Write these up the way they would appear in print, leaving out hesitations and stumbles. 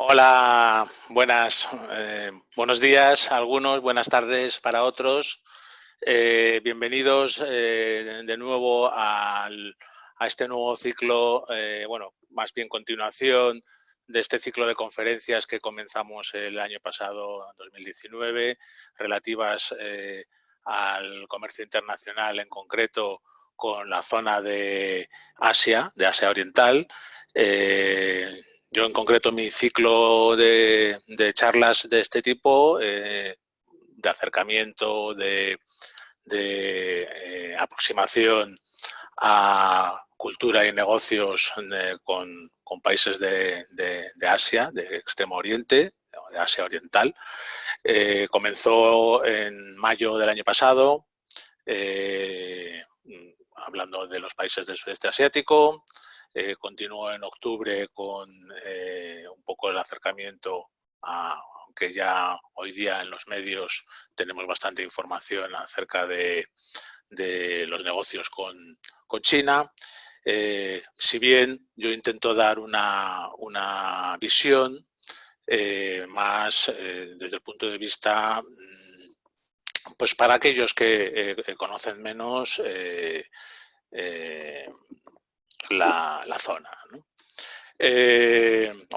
Hola, buenos días a algunos, buenas tardes para otros. Bienvenidos de nuevo a este nuevo ciclo, bueno, más bien continuación de este ciclo de conferencias que comenzamos el año pasado, 2019, relativas al comercio internacional, en concreto con la zona de Asia Oriental. Yo, en concreto, mi ciclo de charlas de este tipo, de acercamiento, de aproximación a cultura y negocios con países de Asia, de Extremo Oriente, de Asia Oriental. Comenzó en mayo del año pasado, eh, hablando de los países del sudeste asiático. Continuó en octubre con un poco el acercamiento aunque ya hoy día en los medios tenemos bastante información acerca de los negocios con China. Si bien yo intento dar una visión más desde el punto de vista, pues para aquellos que conocen menos eh, la zona, ¿no?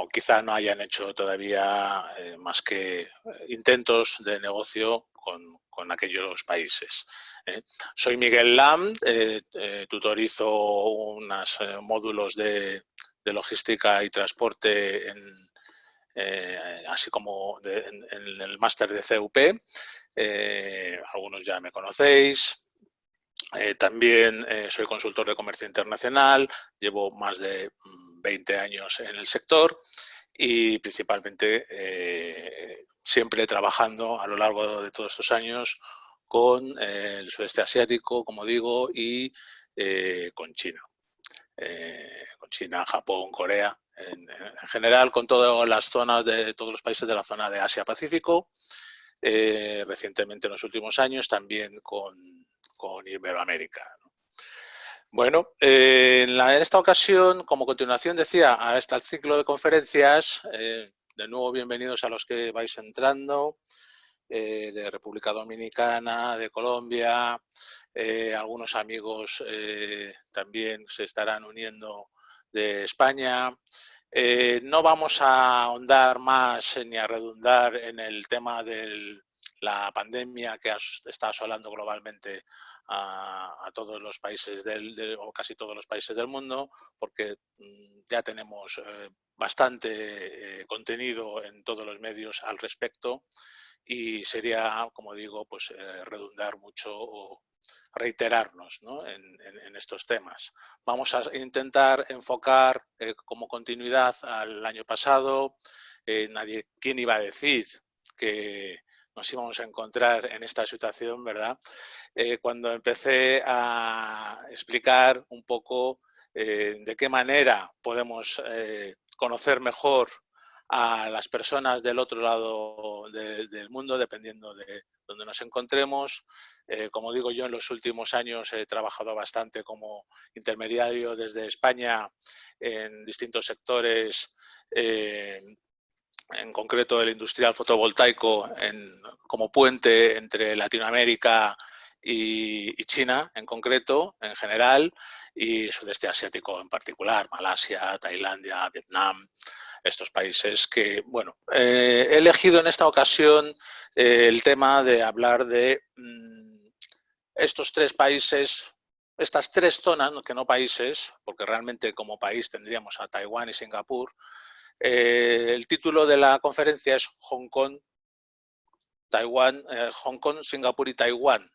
O quizá no hayan hecho todavía más que intentos de negocio con aquellos países. Soy Miguel Lam, tutorizo unos módulos de logística y transporte así como en el máster de CUP. Algunos ya me conocéis. También soy consultor de comercio internacional, llevo más de 20 años en el sector y principalmente siempre trabajando a lo largo de todos estos años con el sudeste asiático, como digo, y con China. Con China, Japón, Corea, en general con todas las zonas de todos los países de la zona de Asia-Pacífico. Recientemente, en los últimos años, también con Iberoamérica, ¿no? Bueno, en esta ocasión, como continuación, decía, a este ciclo de conferencias, de nuevo bienvenidos a los que vais entrando, de República Dominicana, de Colombia, algunos amigos también se estarán uniendo de España. No vamos a ahondar más ni a redundar en el tema de la pandemia que está asolando globalmente a todos los países o casi todos los países del mundo, porque ya tenemos bastante contenido en todos los medios al respecto y sería, como digo, pues redundar mucho o reiterarnos, ¿no? en estos temas. Vamos a intentar enfocar como continuidad al año pasado. ¿Quién iba a decir que nos íbamos a encontrar en esta situación, verdad? Cuando empecé a explicar un poco de qué manera podemos conocer mejor a las personas del otro lado del mundo, dependiendo de donde nos encontremos. Como digo, yo en los últimos años he trabajado bastante como intermediario desde España en distintos sectores, en concreto el industrial fotovoltaico, como puente entre Latinoamérica y China en concreto, en general, y sudeste asiático en particular, Malasia, Tailandia, Vietnam, estos países que, bueno, he elegido en esta ocasión el tema de hablar de estos tres países, estas tres zonas, que no países, porque realmente como país tendríamos a Taiwán y Singapur. El título de la conferencia es Hong Kong, Hong Kong, Singapur y Taiwán.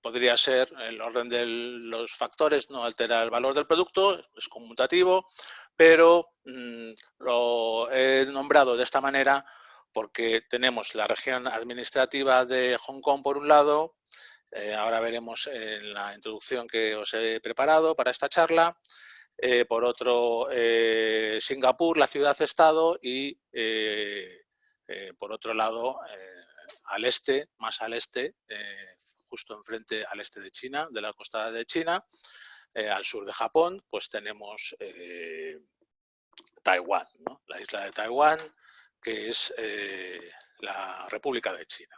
Podría ser el orden de los factores, no altera el valor del producto, es conmutativo, pero lo he nombrado de esta manera porque tenemos la región administrativa de Hong Kong por un lado. Ahora veremos en la introducción que os he preparado para esta charla. Por otro, Singapur, la ciudad-estado, y por otro lado, al este, más al este, justo enfrente al este de China, de la costa de China, al sur de Japón, pues tenemos Taiwán, ¿no? La isla de Taiwán, que es la República de China.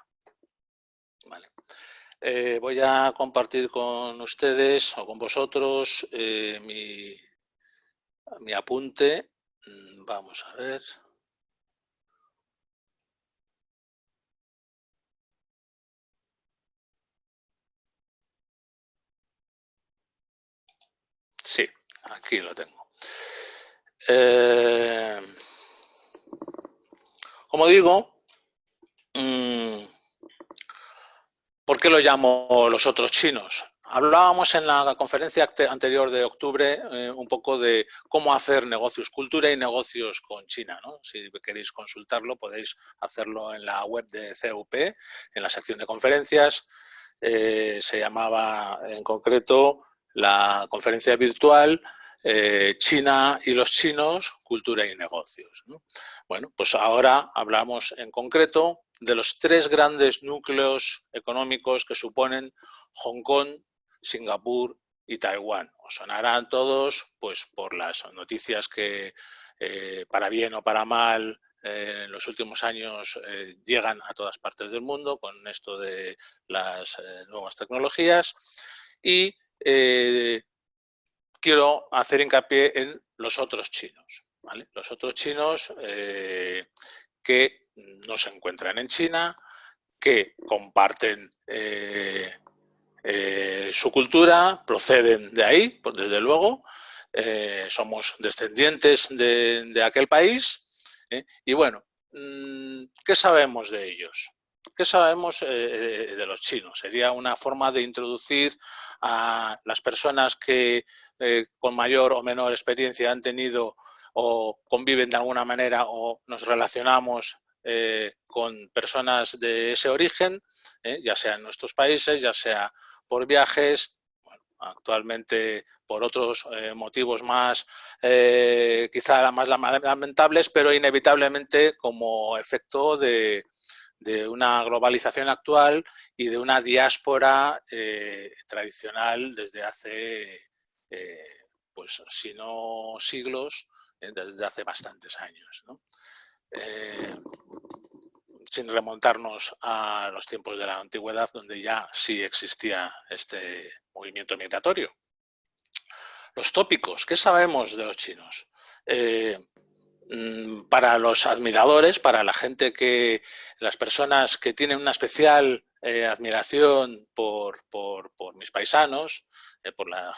Vale. Voy a compartir con ustedes o con vosotros mi apunte. Vamos a ver. Sí, aquí lo tengo. Como digo, ¿por qué lo llamo los otros chinos? Hablábamos en la conferencia anterior de octubre un poco de cómo hacer negocios, cultura y negocios con China, ¿no? Si queréis consultarlo podéis hacerlo en la web de CUP, en la sección de conferencias. Se llamaba en concreto la conferencia virtual China y los chinos, cultura y negocios, ¿no? Bueno, pues ahora hablamos en concreto de los tres grandes núcleos económicos que suponen Hong Kong, Singapur y Taiwán. Os sonarán todos pues por las noticias que para bien o para mal en los últimos años llegan a todas partes del mundo con esto de las nuevas tecnologías y quiero hacer hincapié en los otros chinos, ¿vale? Los otros chinos que no se encuentran en China, que comparten su cultura, proceden de ahí, pues desde luego, somos descendientes de aquel país, y bueno, ¿qué sabemos de ellos? ¿Qué sabemos de los chinos? Sería una forma de introducir a las personas que con mayor o menor experiencia han tenido o conviven de alguna manera o nos relacionamos con personas de ese origen, ya sea en nuestros países, ya sea por viajes, bueno, actualmente por otros motivos más quizá más lamentables, pero inevitablemente como efecto de una globalización actual y de una diáspora tradicional desde hace, pues si no siglos, desde hace bastantes años, ¿no? Sin remontarnos a los tiempos de la antigüedad, donde ya sí existía este movimiento migratorio. Los tópicos, ¿qué sabemos de los chinos? Para los admiradores, para la gente que, las personas que tienen una especial admiración por mis paisanos, por las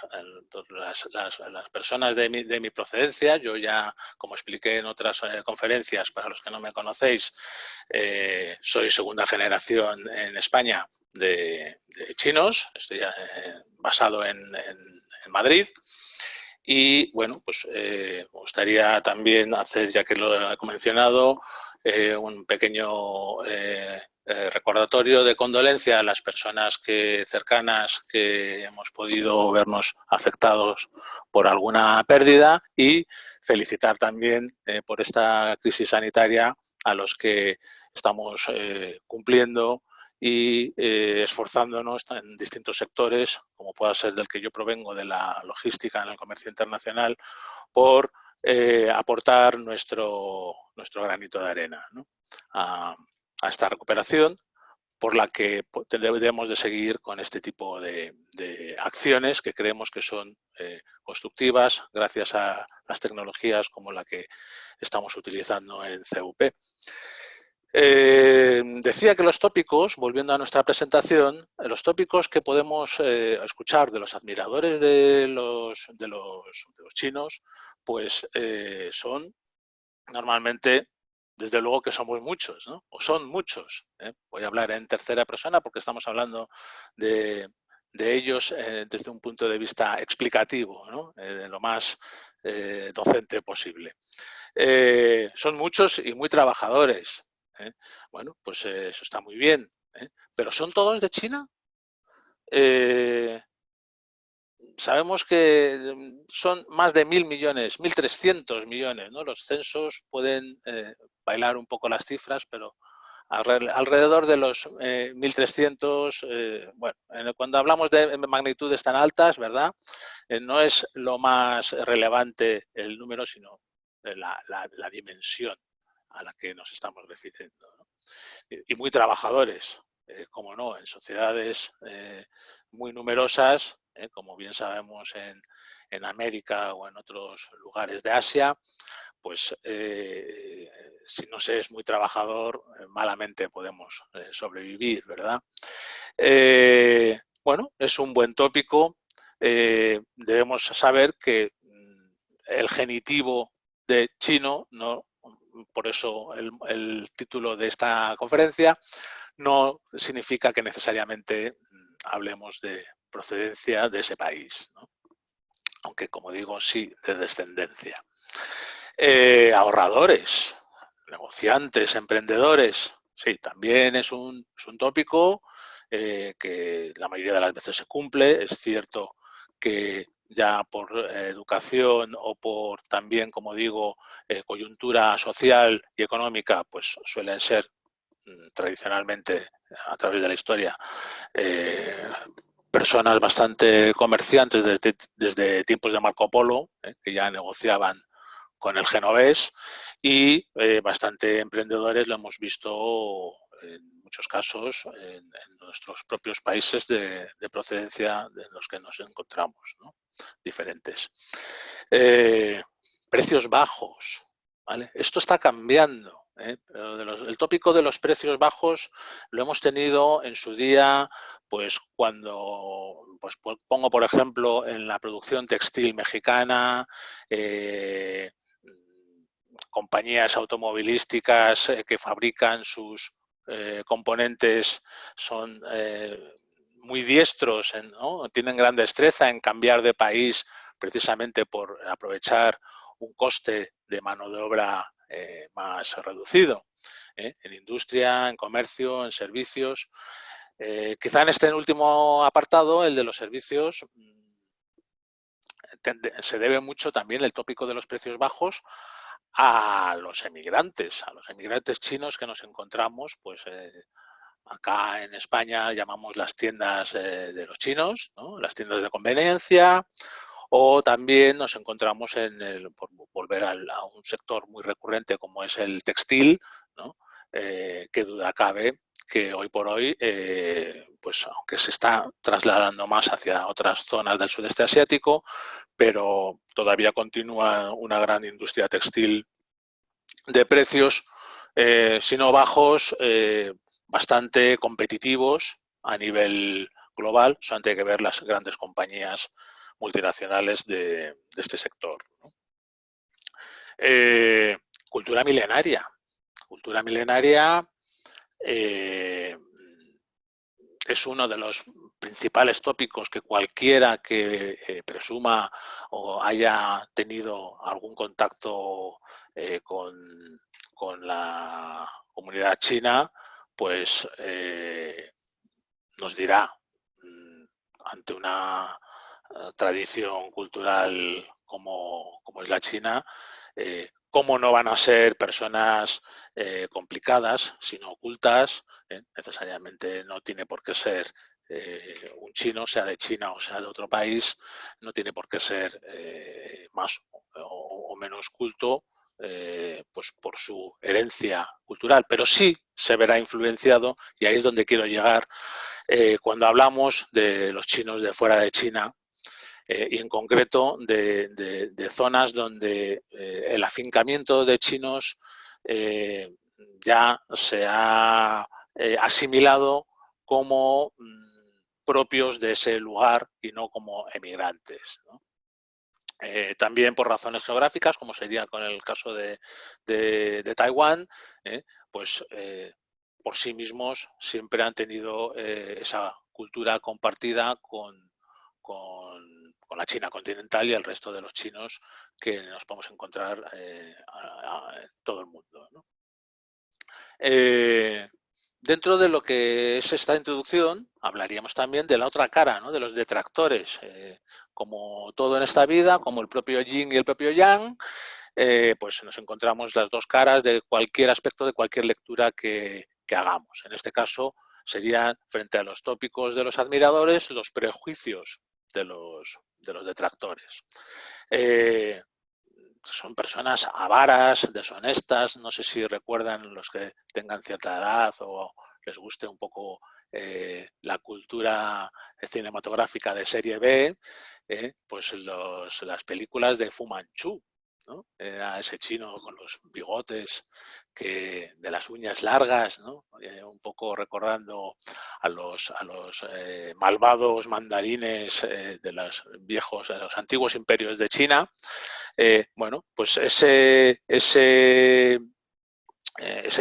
personas de mi procedencia. Yo ya, como expliqué en otras conferencias, para los que no me conocéis, soy segunda generación en España de chinos, estoy basado en Madrid. Y bueno, pues me gustaría también hacer, ya que lo he mencionado, un pequeño recordatorio de condolencia a las personas cercanas que hemos podido vernos afectados por alguna pérdida y felicitar también por esta crisis sanitaria a los que estamos cumpliendo y esforzándonos en distintos sectores, como pueda ser del que yo provengo, de la logística en el comercio internacional, por aportar nuestro granito de arena, ¿no? a esta recuperación, por la que debemos de seguir con este tipo de acciones que creemos que son constructivas gracias a las tecnologías como la que estamos utilizando en CUP. Decía que los tópicos, volviendo a nuestra presentación, los tópicos que podemos escuchar de los admiradores de los chinos, pues son normalmente, desde luego que somos muchos, ¿no? O son muchos. Voy a hablar en tercera persona porque estamos hablando de ellos desde un punto de vista explicativo, ¿no? De lo más docente posible. Son muchos y muy trabajadores. Bueno, pues eso está muy bien. ¿Pero son todos de China? Sabemos que son más de 1.000 millones, 1.300 millones, ¿no? Los censos pueden bailar un poco las cifras, pero alrededor de los 1.300, bueno, cuando hablamos de magnitudes tan altas, ¿verdad? No es lo más relevante el número, sino la dimensión a la que nos estamos refiriendo, ¿no? Y muy trabajadores, como no, en sociedades muy numerosas, como bien sabemos en América o en otros lugares de Asia, pues si no se es muy trabajador, malamente podemos sobrevivir, ¿verdad? Bueno, es un buen tópico. Debemos saber que el genitivo de chino, no, por eso el título de esta conferencia, no significa que necesariamente hablemos de procedencia de ese país, ¿no? Aunque, como digo, sí de descendencia. Ahorradores, negociantes, emprendedores, sí, también es un tópico que la mayoría de las veces se cumple. Es cierto que ya por educación o por también, como digo, coyuntura social y económica, pues suelen ser tradicionalmente a través de la historia personas bastante comerciantes desde tiempos de Marco Polo, que ya negociaban con el genovés, y bastante emprendedores lo hemos visto en muchos casos en nuestros propios países de procedencia en los que nos encontramos, ¿no? Diferentes. Precios bajos, ¿vale? Esto está cambiando, pero el tópico de los precios bajos lo hemos tenido en su día, pues cuando pues pongo por ejemplo en la producción textil mexicana, compañías automovilísticas que fabrican sus componentes son muy diestros, ¿no? Tienen gran destreza en cambiar de país precisamente por aprovechar un coste de mano de obra más reducido, en industria, en comercio, en servicios. Quizá en este último apartado, el de los servicios, se debe mucho también el tópico de los precios bajos a los emigrantes chinos que nos encontramos, pues acá en España llamamos las tiendas de los chinos, ¿no? Las tiendas de conveniencia, o también nos encontramos por volver a un sector muy recurrente como es el textil, ¿no? Que duda cabe que hoy por hoy, pues aunque se está trasladando más hacia otras zonas del sudeste asiático, pero todavía continúa una gran industria textil de precios, si no bajos, bastante competitivos a nivel global. Solamente hay que ver las grandes compañías multinacionales de este sector, ¿no? Cultura milenaria. Cultura milenaria es uno de los principales tópicos que cualquiera que presuma o haya tenido algún contacto con la comunidad china, pues nos dirá, ante una tradición cultural como es la China, cómo no van a ser personas complicadas, sino ocultas. Necesariamente no tiene por qué ser un chino, sea de China o sea de otro país, no tiene por qué ser más o menos culto, pues por su herencia cultural, pero sí se verá influenciado, y ahí es donde quiero llegar, cuando hablamos de los chinos de fuera de China, y en concreto de zonas donde el afincamiento de chinos ya se ha asimilado como propios de ese lugar y no como emigrantes, ¿no? También por razones geográficas, como sería con el caso de Taiwán, pues por sí mismos siempre han tenido esa cultura compartida con la China continental y el resto de los chinos que nos podemos encontrar en todo el mundo, ¿no? Dentro de lo que es esta introducción, hablaríamos también de la otra cara, ¿no? De los detractores. Como todo en esta vida, como el propio yin y el propio yang, pues nos encontramos las dos caras de cualquier aspecto, de cualquier lectura que hagamos. En este caso, serían, frente a los tópicos de los admiradores, los prejuicios de los detractores. son personas avaras, deshonestas. No sé si recuerdan, los que tengan cierta edad o les guste un poco la cultura cinematográfica de serie B, pues las películas de Fu Manchu, ¿no? Era ese chino con los bigotes, de las uñas largas, ¿no? Un poco recordando a los malvados mandarines de los antiguos imperios de China. Bueno, pues ese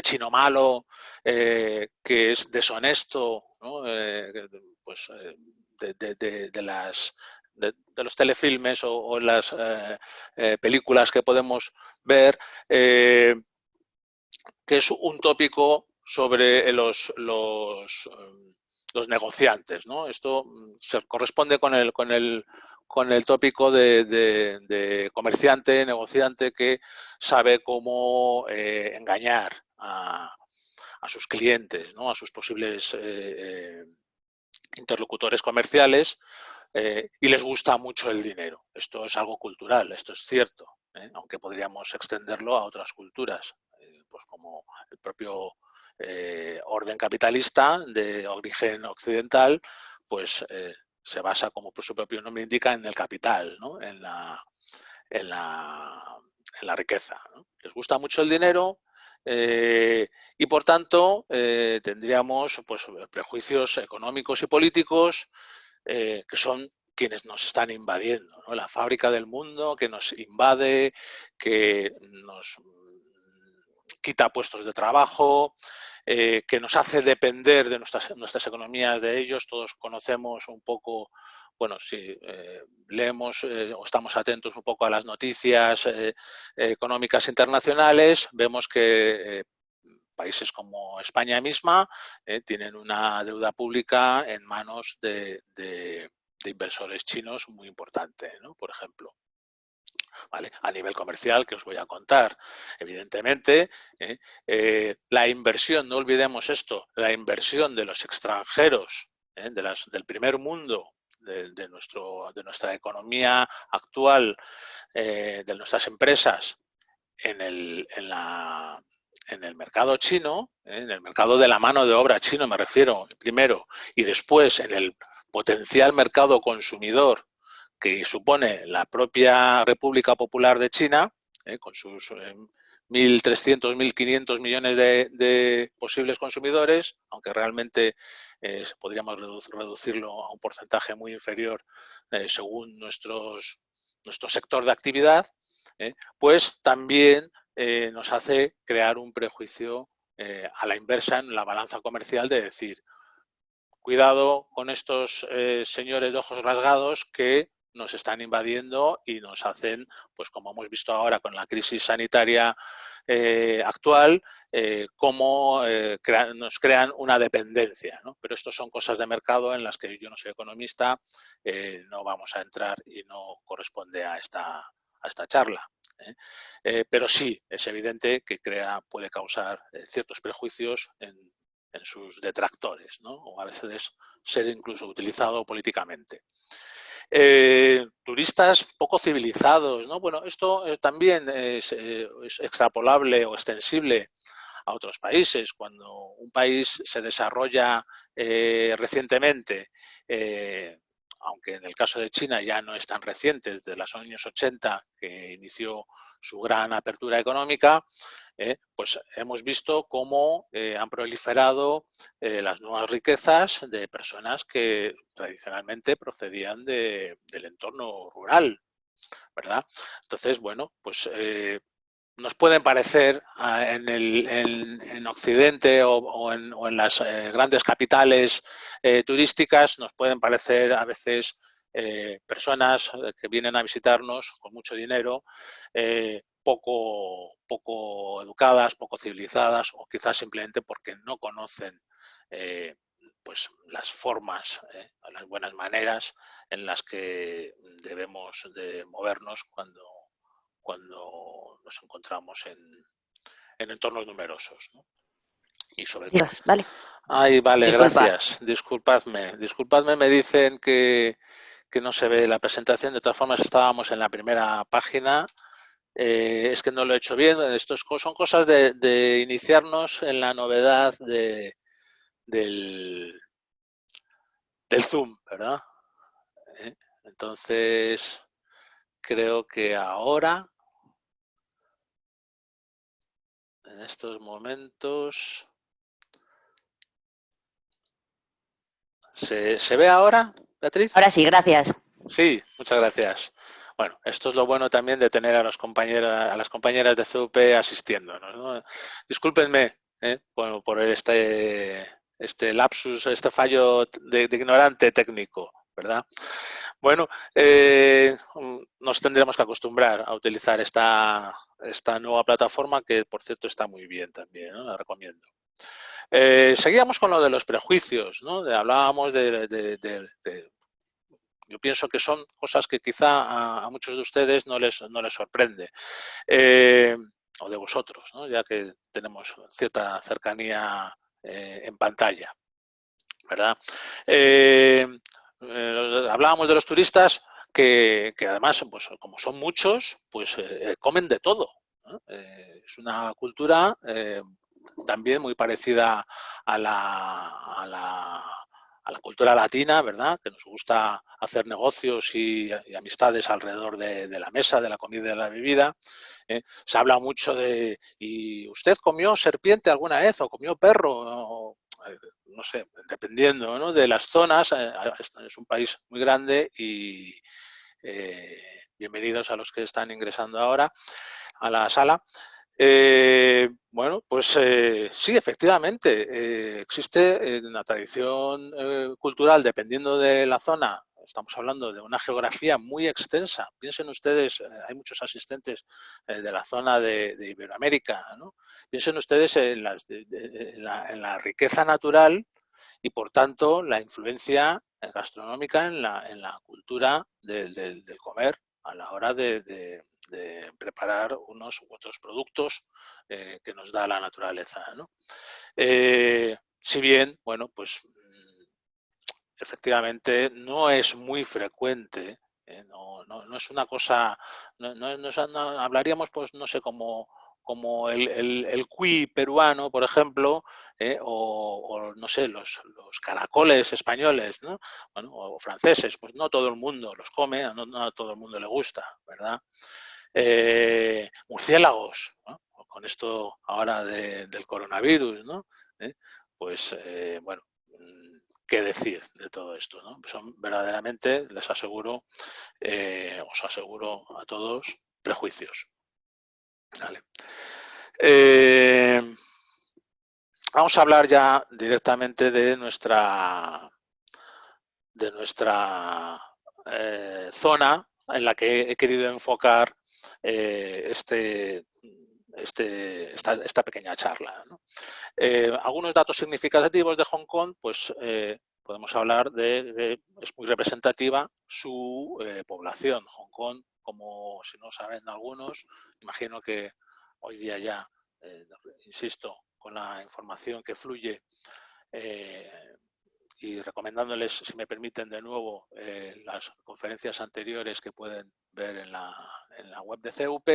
chino malo que es deshonesto, ¿no? Pues de los telefilmes o las películas que podemos ver, que es un tópico sobre los negociantes, ¿no? Esto se corresponde con el tópico de comerciante, negociante, que sabe cómo engañar a sus clientes, ¿no? A sus posibles interlocutores comerciales, y les gusta mucho el dinero. Esto es algo cultural, esto es cierto, aunque podríamos extenderlo a otras culturas, pues como el propio orden capitalista de origen occidental, pues se basa, como su propio nombre indica, en el capital, ¿no? en la riqueza, ¿no? Les gusta mucho el dinero, y por tanto tendríamos pues prejuicios económicos y políticos que son quienes nos están invadiendo, ¿no? La fábrica del mundo que nos invade, que nos quita puestos de trabajo, que nos hace depender de nuestras economías de ellos. Todos conocemos un poco, bueno, si leemos o estamos atentos un poco a las noticias económicas internacionales, vemos que países como España misma tienen una deuda pública en manos de inversores chinos muy importante, ¿no? Por ejemplo. ¿Vale? A nivel comercial, que os voy a contar. Evidentemente, la inversión, no olvidemos esto, la inversión de los extranjeros, del primer mundo, de nuestra economía actual, de nuestras empresas, en el mercado chino, en el mercado de la mano de obra chino me refiero, primero, y después en el potencial mercado consumidor que supone la propia República Popular de China, con sus 1.300, 1.500 millones de posibles consumidores, aunque realmente podríamos reducirlo a un porcentaje muy inferior según nuestro sector de actividad, pues también nos hace crear un prejuicio a la inversa en la balanza comercial, de decir, cuidado con estos señores de ojos rasgados que nos están invadiendo y nos hacen, pues como hemos visto ahora con la crisis sanitaria actual, cómo nos crean una dependencia, ¿no? Pero esto son cosas de mercado en las que yo no soy economista, no vamos a entrar y no corresponde a esta charla. Pero sí, es evidente que puede causar ciertos prejuicios en sus detractores, ¿no? O a veces ser incluso utilizado políticamente. Turistas poco civilizados, ¿no? Bueno, esto también es extrapolable o extensible a otros países. Cuando un país se desarrolla recientemente, aunque en el caso de China ya no es tan reciente, desde los años 80 que inició su gran apertura económica, pues hemos visto cómo han proliferado las nuevas riquezas de personas que tradicionalmente procedían del entorno rural, ¿verdad? Entonces, bueno, pues nos pueden parecer en Occidente o en las grandes capitales turísticas, nos pueden parecer a veces personas que vienen a visitarnos con mucho dinero, poco educadas, poco civilizadas, o quizás simplemente porque no conocen pues las formas, las buenas maneras en las que debemos de movernos cuando nos encontramos en entornos numerosos, ¿no? Y sobre todo. Vale. Ay, vale, Disculpa. gracias. Disculpadme, me dicen que no se ve la presentación. De todas formas, estábamos en la primera página. es que no lo he hecho bien. Son cosas de iniciarnos en la novedad del, del Zoom, ¿verdad? Entonces, creo que ahora, en estos momentos, ¿se ve ahora, Beatriz? Ahora sí, gracias. Sí, muchas gracias. Bueno, esto es lo bueno también de tener a las compañeras de CUP asistiéndonos, ¿no? Discúlpenme, por este lapsus, este fallo de ignorante técnico, ¿verdad? Bueno, nos tendremos que acostumbrar a utilizar esta nueva plataforma que, por cierto, está muy bien también, ¿no? La recomiendo. Seguíamos con lo de los prejuicios, ¿no? Hablábamos yo pienso que son cosas que quizá a muchos de ustedes no les sorprende, o de vosotros, ¿no? Ya que tenemos cierta cercanía en pantalla, ¿verdad? Hablábamos de los turistas que además, pues como son muchos, pues comen de todo, ¿no? Es una cultura también muy parecida a la cultura latina, ¿verdad? Que nos gusta hacer negocios y amistades alrededor de la mesa, de la comida y de la bebida. Se habla mucho de, ¿y usted comió serpiente alguna vez o comió perro? No sé, dependiendo, ¿no? De las zonas. Es un país muy grande y bienvenidos a los que están ingresando ahora a la sala. Bueno, pues sí, efectivamente, existe una tradición cultural, dependiendo de la zona. Estamos hablando de una geografía muy extensa. Piensen ustedes, hay muchos asistentes de la zona de Iberoamérica, ¿no? Piensen ustedes en la riqueza natural y, por tanto, la influencia gastronómica en la cultura del comer a la hora de preparar unos u otros productos que nos da la naturaleza, ¿no? Si bien, bueno, pues efectivamente no es muy frecuente, no es una cosa, no hablaríamos, pues no sé, como el cuy peruano, por ejemplo, o no sé, los caracoles españoles, ¿no? Bueno, o franceses, pues no todo el mundo los come, no a todo el mundo le gusta, ¿verdad? Murciélagos, ¿no? Con esto ahora del coronavirus, ¿no? Pues bueno, qué decir de todo esto, ¿no? Son verdaderamente, les aseguro, os aseguro a todos, prejuicios. ¿Vale? Vamos a hablar ya directamente de nuestra zona en la que he querido enfocar esta pequeña charla, ¿no? Algunos datos significativos de Hong Kong, pues podemos hablar es muy representativa su población. Hong Kong, como si no saben algunos, imagino que hoy día ya, insisto, con la información que fluye, y recomendándoles, si me permiten de nuevo, las conferencias anteriores que pueden ver en la web de CUP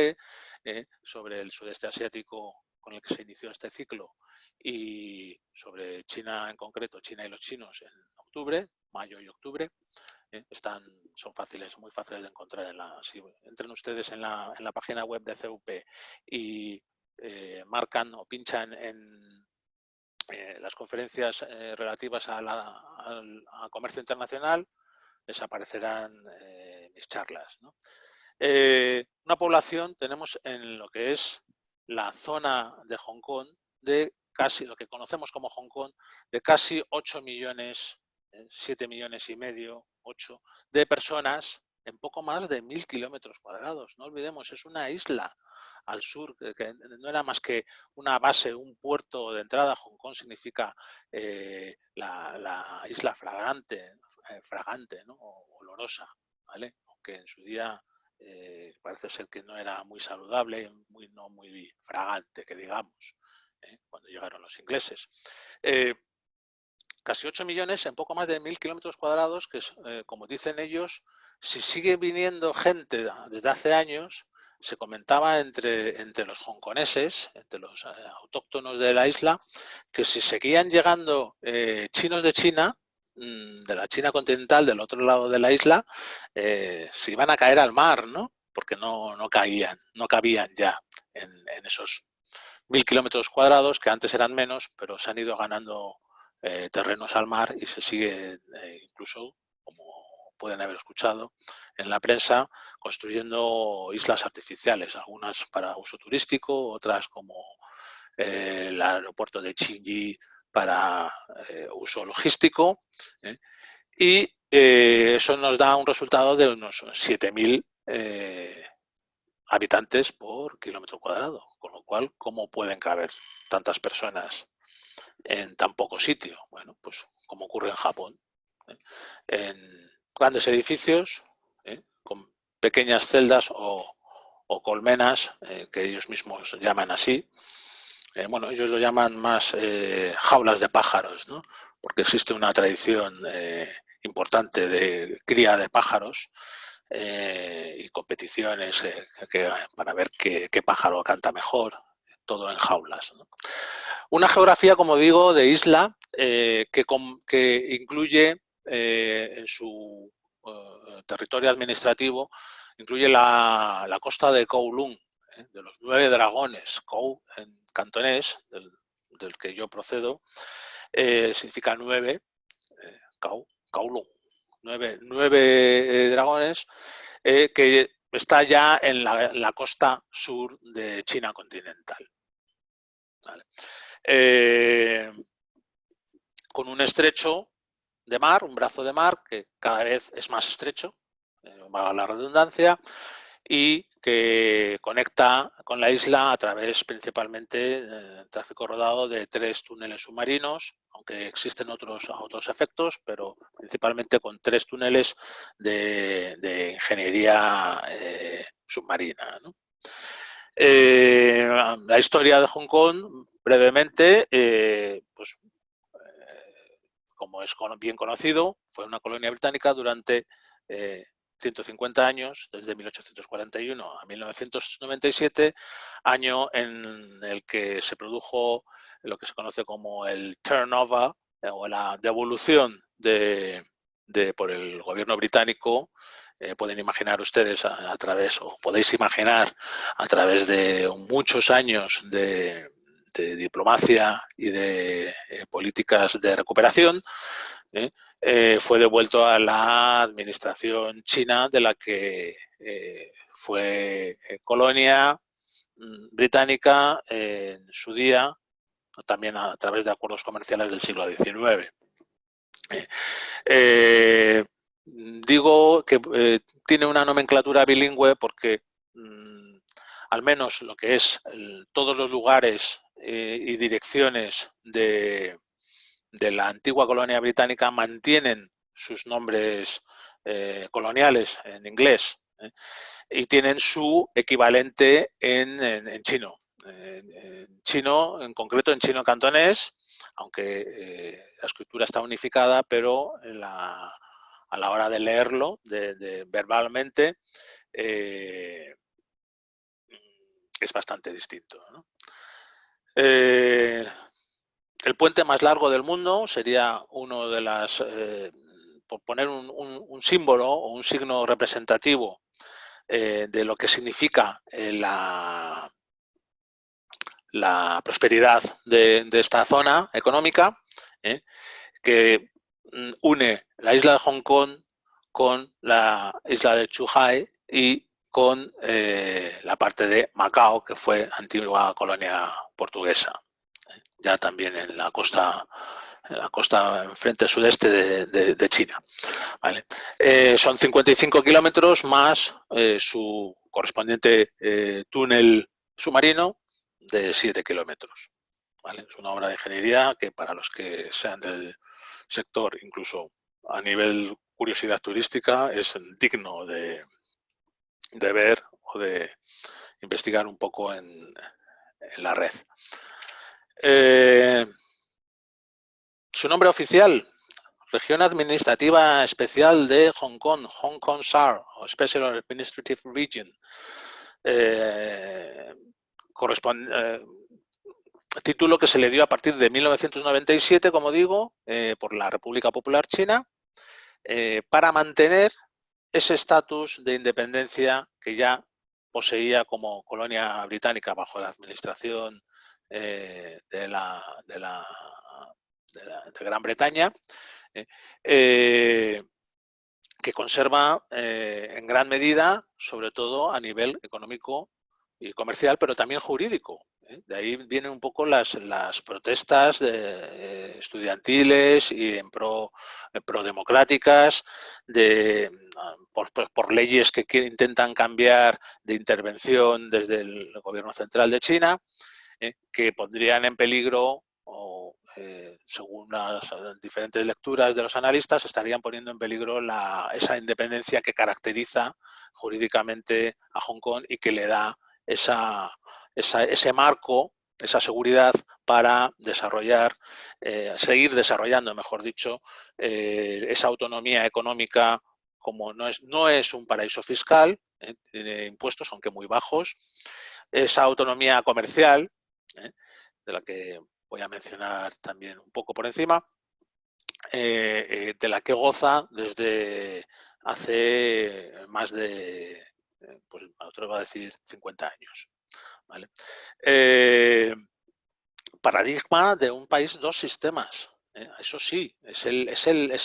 sobre el sudeste asiático con el que se inició este ciclo y sobre China en concreto, China y los chinos en octubre, mayo y octubre. Son fáciles, muy fáciles de encontrar. Si entran ustedes en la página web de CUP y marcan o pinchan en las conferencias relativas a comercio internacional, les aparecerán mis charlas, ¿no? Una población tenemos en lo que es la zona de Hong Kong de casi, lo que conocemos como Hong Kong, de casi 8 millones, 7 millones y medio, 8, de personas en poco más de 1.000 kilómetros cuadrados. No olvidemos, es una isla al sur, que no era más que una base, un puerto de entrada. Hong Kong significa la isla fragante, ¿no? O olorosa, ¿vale? Aunque en su día parece ser que no era muy saludable, no muy fragante, que digamos, cuando llegaron los ingleses. Casi 8 millones en poco más de 1.000 kilómetros cuadrados, que es, como dicen ellos, si sigue viniendo gente desde hace años, se comentaba entre los hongkoneses, entre los autóctonos de la isla, que si seguían llegando chinos de China, de la China continental, del otro lado de la isla, se iban a caer al mar, ¿no? Porque no cabían ya en esos 1000 kilómetros cuadrados, que antes eran menos, pero se han ido ganando terrenos al mar y se sigue incluso, como pueden haber escuchado en la prensa, construyendo islas artificiales, algunas para uso turístico, otras como el aeropuerto de Chinyi para uso logístico, y eso nos da un resultado de unos 7000 habitantes por kilómetro cuadrado, con lo cual, ¿cómo pueden caber tantas personas en tan poco sitio? Bueno, pues como ocurre en Japón, en grandes edificios, con pequeñas celdas o colmenas, que ellos mismos llaman así. Bueno, ellos lo llaman más jaulas de pájaros, ¿no? Porque existe una tradición importante de cría de pájaros y competiciones para ver qué pájaro canta mejor, todo en jaulas, ¿no? Una geografía, como digo, de isla que incluye en su territorio administrativo, incluye la costa de Kowloon, de los 9 dragones. Kou en cantonés, del que yo procedo, significa 9, Kowloon, 9 dragones, que está ya en la costa sur de China continental. ¿Vale? Con un estrecho de mar, un brazo de mar que cada vez es más estrecho, valga la redundancia, y que conecta con la isla a través principalmente tráfico rodado de 3 túneles submarinos, aunque existen otros efectos, pero principalmente con 3 túneles de ingeniería submarina, ¿no? La historia de Hong Kong, brevemente, como es bien conocido, fue una colonia británica durante 150 años, desde 1841 a 1997, año en el que se produjo lo que se conoce como el turnover o la devolución por el gobierno británico. Pueden imaginar ustedes a través, o podéis imaginar a través de muchos años de diplomacia y de políticas de recuperación, fue devuelto a la administración china, de la que fue colonia británica en su día, también a través de acuerdos comerciales del siglo XIX. Digo que tiene una nomenclatura bilingüe porque al menos lo que es todos los lugares y direcciones de la antigua colonia británica mantienen sus nombres coloniales en inglés y tienen su equivalente en chino. En chino, en concreto en chino cantonés, aunque la escritura está unificada, pero a la hora de leerlo verbalmente es bastante distinto, ¿no? El puente más largo del mundo sería uno de las, por poner un símbolo o un signo representativo de lo que significa la prosperidad de esta zona económica, que une la isla de Hong Kong con la isla de Zhuhai y con la parte de Macao, que fue antigua colonia portuguesa, ya también en la costa enfrente sudeste de China. ¿Vale? Son 55 kilómetros más su correspondiente túnel submarino de 7 kilómetros. ¿Vale? Es una obra de ingeniería que, para los que sean del sector, incluso a nivel curiosidad turística, es digno de ver o de investigar un poco en la red. Su nombre oficial: Región Administrativa Especial de Hong Kong, Hong Kong SAR, o Special Administrative Region. título que se le dio a partir de 1997, como digo, por la República Popular China, para mantener ese estatus de independencia que ya poseía como colonia británica bajo la administración de Gran Bretaña, que conserva en gran medida, sobre todo a nivel económico y comercial, pero también jurídico. De ahí vienen un poco las protestas estudiantiles y en pro democráticas por leyes que intentan cambiar de intervención desde el gobierno central de China, que pondrían en peligro o según las diferentes lecturas de los analistas, estarían poniendo en peligro esa independencia que caracteriza jurídicamente a Hong Kong y que le da ese marco, esa seguridad para desarrollar, seguir desarrollando, mejor dicho, esa autonomía económica, como no es un paraíso fiscal, tiene impuestos, aunque muy bajos, esa autonomía comercial, de la que voy a mencionar también un poco por encima, de la que goza desde hace más de, pues me atrevo a decir, 50 años. ¿Vale? Paradigma de un país, dos sistemas. Eso sí, es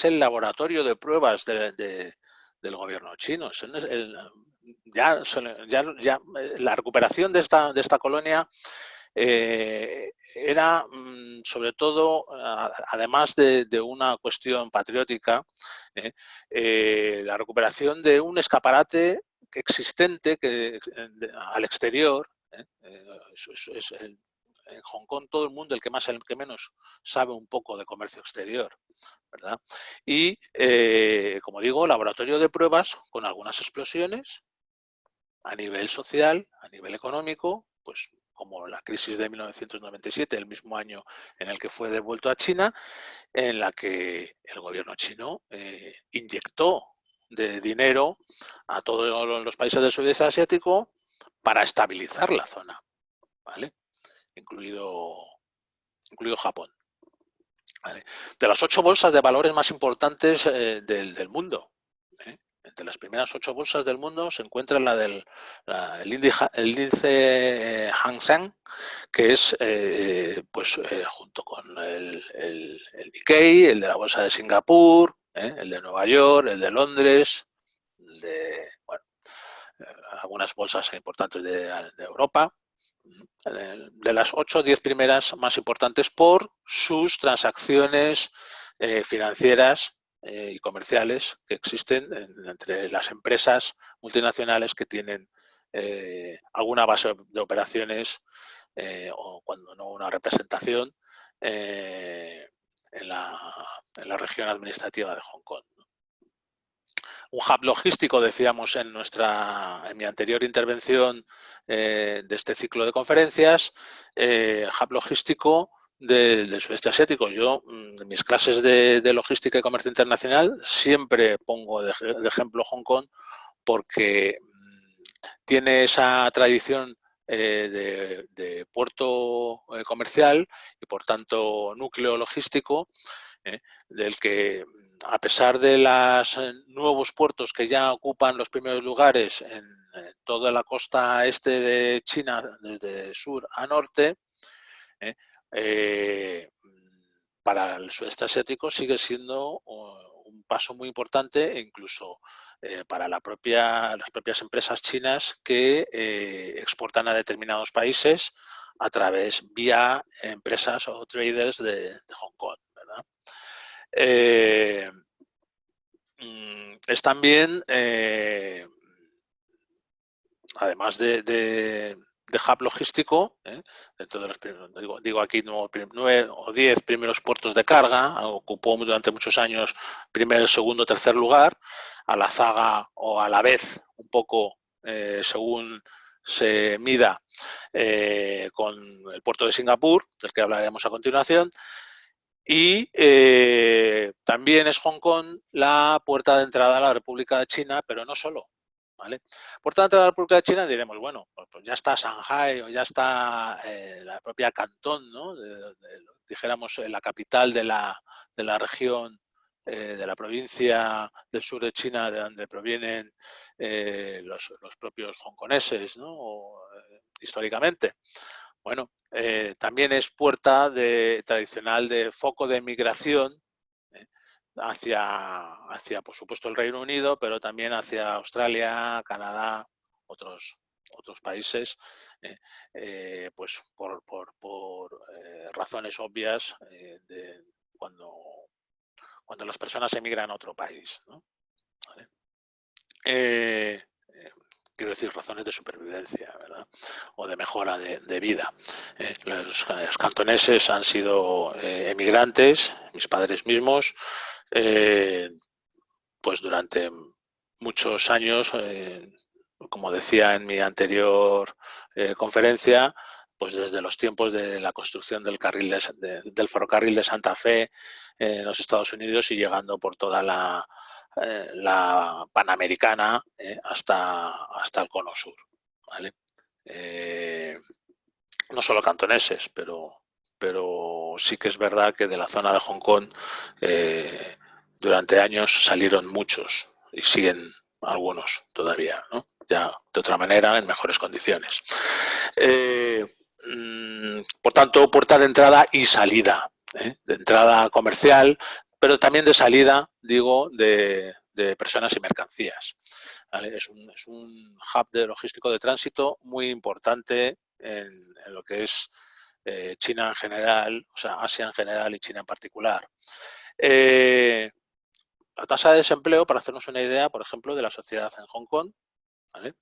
el laboratorio de pruebas del gobierno chino. Ya la recuperación de esta colonia era sobre todo, además de una cuestión patriótica, la recuperación de un escaparate existente al exterior. En Hong Kong todo el mundo, el que menos sabe un poco de comercio exterior, ¿verdad? Y, como digo, laboratorio de pruebas con algunas explosiones a nivel social, a nivel económico, pues como la crisis de 1997, el mismo año en el que fue devuelto a China, en la que el gobierno chino inyectó de dinero a todos los países del sudeste asiático para estabilizar la zona, ¿vale? Incluido Japón. ¿Vale? De las 8 bolsas de valores más importantes del mundo, entre las primeras 8 bolsas del mundo se encuentra el índice Hang Seng, que es junto con el Nikkei, el de la bolsa de Singapur, el de Nueva York, el de Londres, algunas bolsas importantes de Europa, de las 8 o 10 primeras más importantes por sus transacciones financieras y comerciales que existen entre las empresas multinacionales que tienen alguna base de operaciones o cuando no una representación en la región administrativa de Hong Kong. Un hub logístico, decíamos en mi anterior intervención de este ciclo de conferencias, hub logístico del sudeste asiático. Yo, en mis clases de logística y comercio internacional, siempre pongo de ejemplo Hong Kong porque tiene esa tradición de puerto comercial y, por tanto, núcleo logístico, del que, a pesar de los nuevos puertos que ya ocupan los primeros lugares en toda la costa este de China, desde sur a norte, para el sudeste asiático sigue siendo un paso muy importante, e incluso para las propias empresas chinas que exportan a determinados países vía empresas o traders de Hong Kong, ¿verdad? Es también, además de hub logístico, dentro de los digo aquí 9 o 10 primeros puertos de carga, ocupó durante muchos años primer, segundo, tercer lugar, a la zaga o a la vez, un poco según se mida, con el puerto de Singapur, del que hablaremos a continuación. Y también es Hong Kong la puerta de entrada a la República de China, pero no solo. ¿vale? Puerta de entrada a la República de China diremos, bueno, pues ya está Shanghái o ya está la propia Cantón, ¿no? Dijéramos la capital de la región, de la provincia del sur de China, de donde provienen los propios hongkoneses, ¿no? Históricamente. Bueno, también es puerta tradicional de foco de migración eh, hacia, por supuesto, el Reino Unido, pero también hacia Australia, Canadá, otros países, pues por razones obvias de cuando, cuando las personas emigran a otro país, ¿no? ¿Vale? Quiero decir, razones de supervivencia, ¿verdad? O de mejora de vida. Los cantoneses han sido emigrantes, mis padres mismos, pues durante muchos años, como decía en mi anterior conferencia, pues desde los tiempos de la construcción del del ferrocarril de Santa Fe en los Estados Unidos y llegando por toda la Panamericana hasta el Cono Sur, ¿vale? No solo cantoneses, pero sí que es verdad que de la zona de Hong Kong durante años salieron muchos y siguen algunos todavía, ¿no? Ya de otra manera, en mejores condiciones. Por tanto, puerta de entrada y salida, de entrada comercial, pero también de salida, digo, de personas y mercancías. ¿Vale? Es un hub de logístico de tránsito muy importante en lo que es China en general, o sea, Asia en general y China en particular. La tasa de desempleo, para hacernos una idea, por ejemplo, de la sociedad en Hong Kong, ¿vale?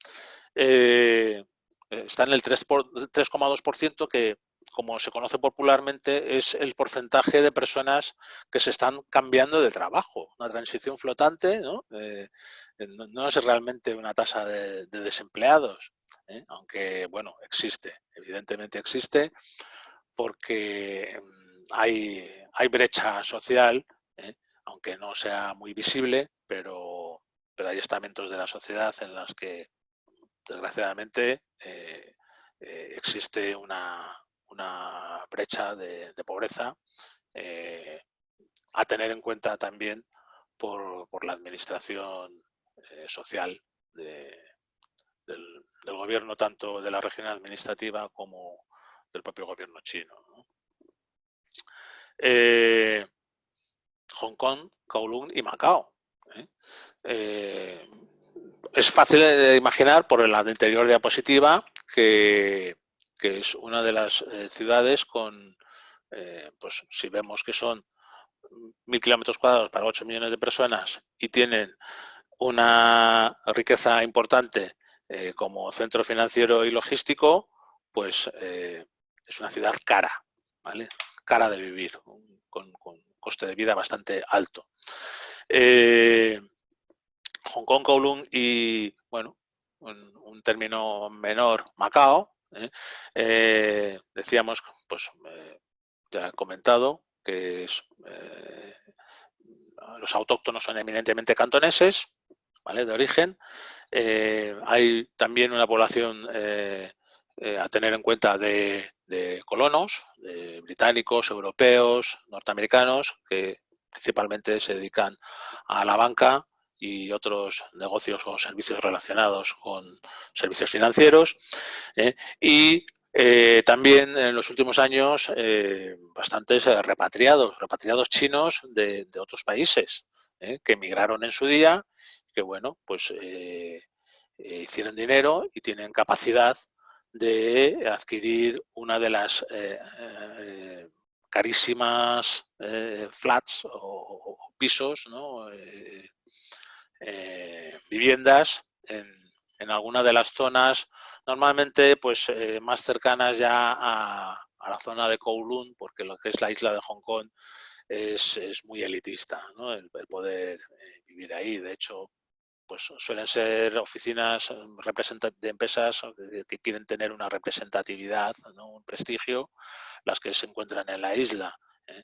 Está en el 3,2%, que, como se conoce popularmente, es el porcentaje de personas que se están cambiando de trabajo. Una transición flotante, ¿no? No es realmente una tasa de desempleados, aunque, bueno, existe, evidentemente existe, porque hay brecha social, aunque no sea muy visible, pero hay estamentos de la sociedad en los que desgraciadamente existe una brecha de pobreza a tener en cuenta también por la administración social del gobierno, tanto de la región administrativa como del propio gobierno chino, ¿no? Hong Kong, Kowloon y Macao. Es fácil de imaginar por la anterior diapositiva que es una de las ciudades con, pues si vemos que son 1.000 kilómetros cuadrados para 8 millones de personas y tienen una riqueza importante como centro financiero y logístico, pues es una ciudad cara, ¿vale? Cara de vivir, con coste de vida bastante alto. Hong Kong, Kowloon y, bueno, un término menor, Macao, decíamos, pues ya he comentado que los autóctonos son eminentemente cantoneses, ¿vale? De origen. Hay también una población a tener en cuenta de colonos, de británicos, europeos, norteamericanos, que principalmente se dedican a la banca y otros negocios o servicios relacionados con servicios financieros. Y también en los últimos años bastantes repatriados chinos de otros países que emigraron en su día, que bueno, pues hicieron dinero y tienen capacidad de adquirir una de las carísimas flats o pisos, ¿no? Viviendas en alguna de las zonas normalmente pues más cercanas ya a la zona de Kowloon, porque lo que es la isla de Hong Kong es muy elitista, ¿no? El poder vivir ahí. De hecho, pues suelen ser oficinas de empresas que quieren tener una representatividad, ¿no? Un prestigio, las que se encuentran en la isla. ¿eh?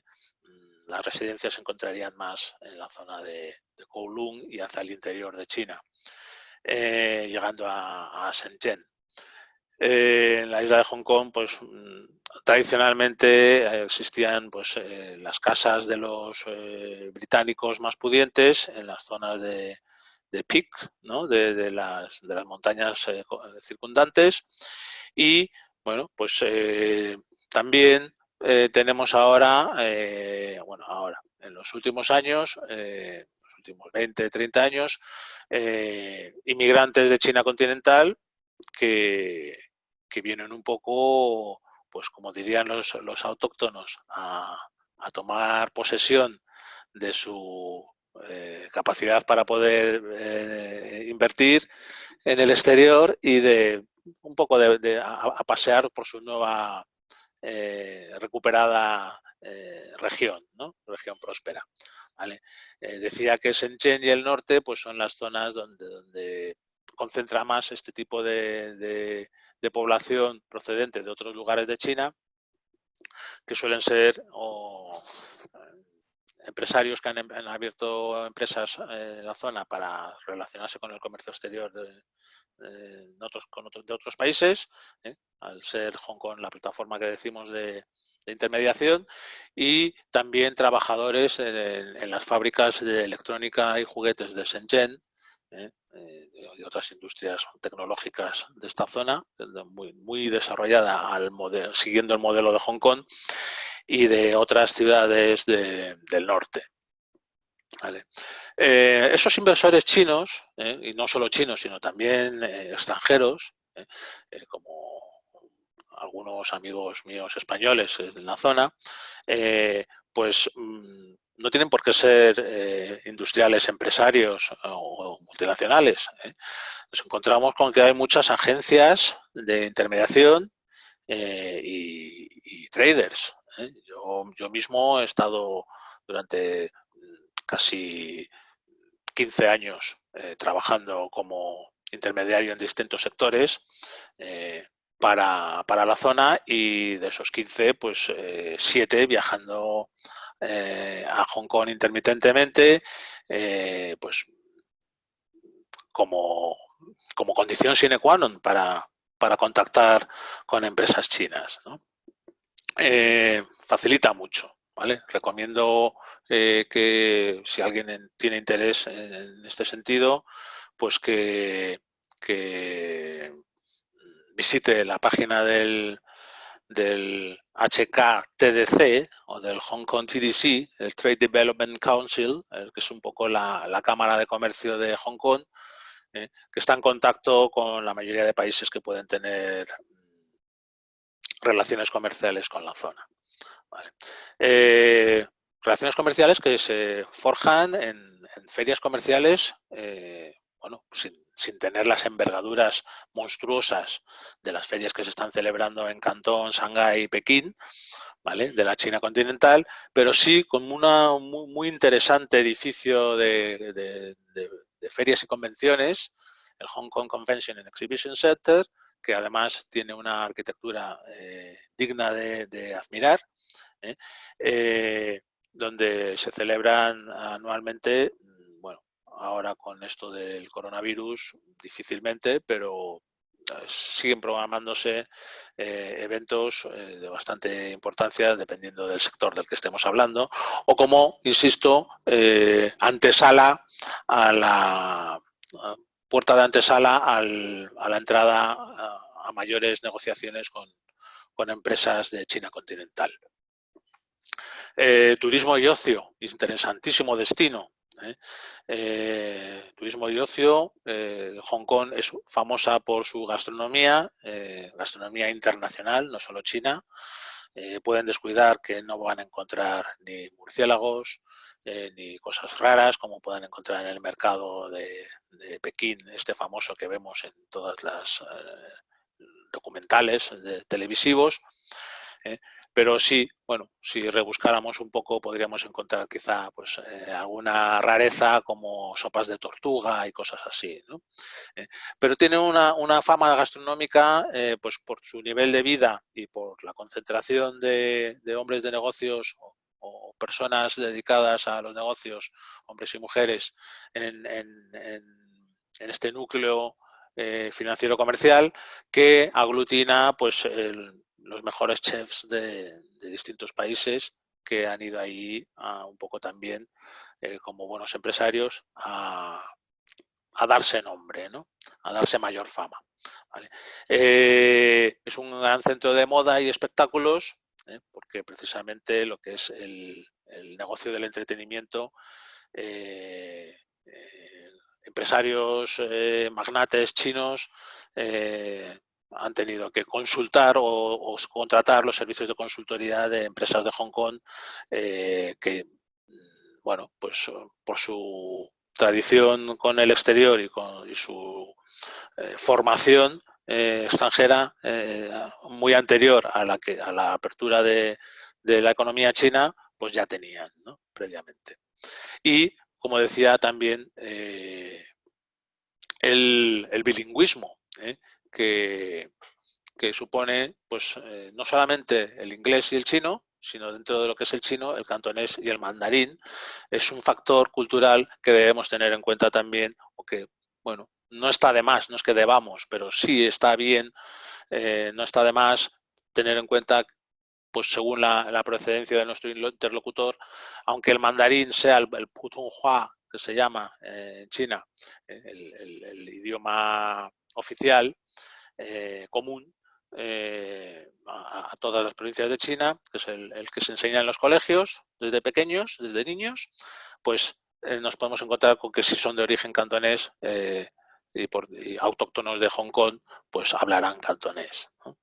Las residencias se encontrarían más en la zona de Kowloon y hacia el interior de China. llegando a Shenzhen. En la isla de Hong Kong, pues tradicionalmente existían pues las casas de los británicos más pudientes en las zonas de Peak, ¿no? de las montañas circundantes, y bueno, pues también tenemos ahora, ahora, en los últimos años, los últimos 20, 30 años, inmigrantes de China continental que, que vienen un poco, pues como dirían los autóctonos, a tomar posesión de su capacidad para poder invertir en el exterior y de un poco a pasear por su nueva recuperada región, ¿no? Región próspera. ¿Vale? Decía que Shenzhen y el norte pues son las zonas donde concentra más este tipo de población procedente de otros lugares de China, que suelen ser empresarios que han abierto empresas en la zona para relacionarse con el comercio exterior de otros países, al ser Hong Kong la plataforma que decimos de intermediación, y también trabajadores en las fábricas de electrónica y juguetes de Shenzhen, y otras industrias tecnológicas de esta zona, muy desarrollada siguiendo el modelo de Hong Kong, y de otras ciudades del norte. ¿Vale? Esos inversores chinos, y no solo chinos, sino también extranjeros, como algunos amigos míos españoles en la zona, pues no tienen por qué ser industriales, empresarios o multinacionales. Nos encontramos con que hay muchas agencias de intermediación y traders. Yo mismo he estado durante casi 15 años trabajando como intermediario en distintos sectores para la zona, y de esos 15, pues 7 viajando a Hong Kong intermitentemente, pues como condición sine qua non para contactar con empresas chinas, ¿no? Facilita mucho, ¿vale? Recomiendo que si alguien tiene interés en este sentido, pues que visite la página del HKTDC o del Hong Kong TDC, el Trade Development Council, que es un poco la Cámara de Comercio de Hong Kong, que está en contacto con la mayoría de países que pueden tener relaciones comerciales con la zona. Vale. Relaciones comerciales que se forjan en ferias comerciales, bueno, sin tener las envergaduras monstruosas de las ferias que se están celebrando en Cantón, Shanghái y Pekín, ¿vale? De la China continental, pero sí con un muy interesante edificio de ferias y convenciones, el Hong Kong Convention and Exhibition Center, que además tiene una arquitectura digna de admirar, donde se celebran anualmente, bueno, ahora con esto del coronavirus difícilmente, pero siguen programándose eventos de bastante importancia dependiendo del sector del que estemos hablando, o como, insisto, antesala a la puerta de antesala a la entrada a mayores negociaciones con empresas de China continental. Turismo y ocio, interesantísimo destino. Turismo y ocio, Hong Kong es famosa por su gastronomía, gastronomía internacional, no solo China. Pueden descuidar que no van a encontrar ni murciélagos ni cosas raras como pueden encontrar en el mercado de Pekín, este famoso que vemos en todas las documentales televisivos. Pero sí, bueno, si rebuscáramos un poco podríamos encontrar quizá pues alguna rareza como sopas de tortuga y cosas así, ¿no? Pero tiene una fama gastronómica, pues por su nivel de vida y por la concentración de hombres de negocios o personas dedicadas a los negocios, hombres y mujeres, en en este núcleo financiero comercial que aglutina pues los mejores chefs de distintos países que han ido ahí un poco también como buenos empresarios a darse nombre, ¿no? A darse mayor fama. ¿Vale? Es un gran centro de moda y espectáculos, porque precisamente lo que es el negocio del entretenimiento, empresarios, magnates chinos han tenido que consultar o contratar los servicios de consultoría de empresas de Hong Kong que, bueno, pues por su tradición con el exterior y su formación extranjera muy anterior a la apertura de la economía china, pues ya tenían, ¿no? Previamente. Y, como decía también, el bilingüismo, que supone pues no solamente el inglés y el chino, sino dentro de lo que es el chino, el cantonés y el mandarín, es un factor cultural que debemos tener en cuenta también, o que, bueno, no está de más, no es que debamos, pero sí está bien, no está de más tener en cuenta, pues según la procedencia de nuestro interlocutor, aunque el mandarín sea el Putonghua, que se llama en China, el idioma oficial común a todas las provincias de China, que es el que se enseña en los colegios desde pequeños, desde niños, pues nos podemos encontrar con que si son de origen cantonés y autóctonos de Hong Kong, pues hablarán cantonés, ¿no?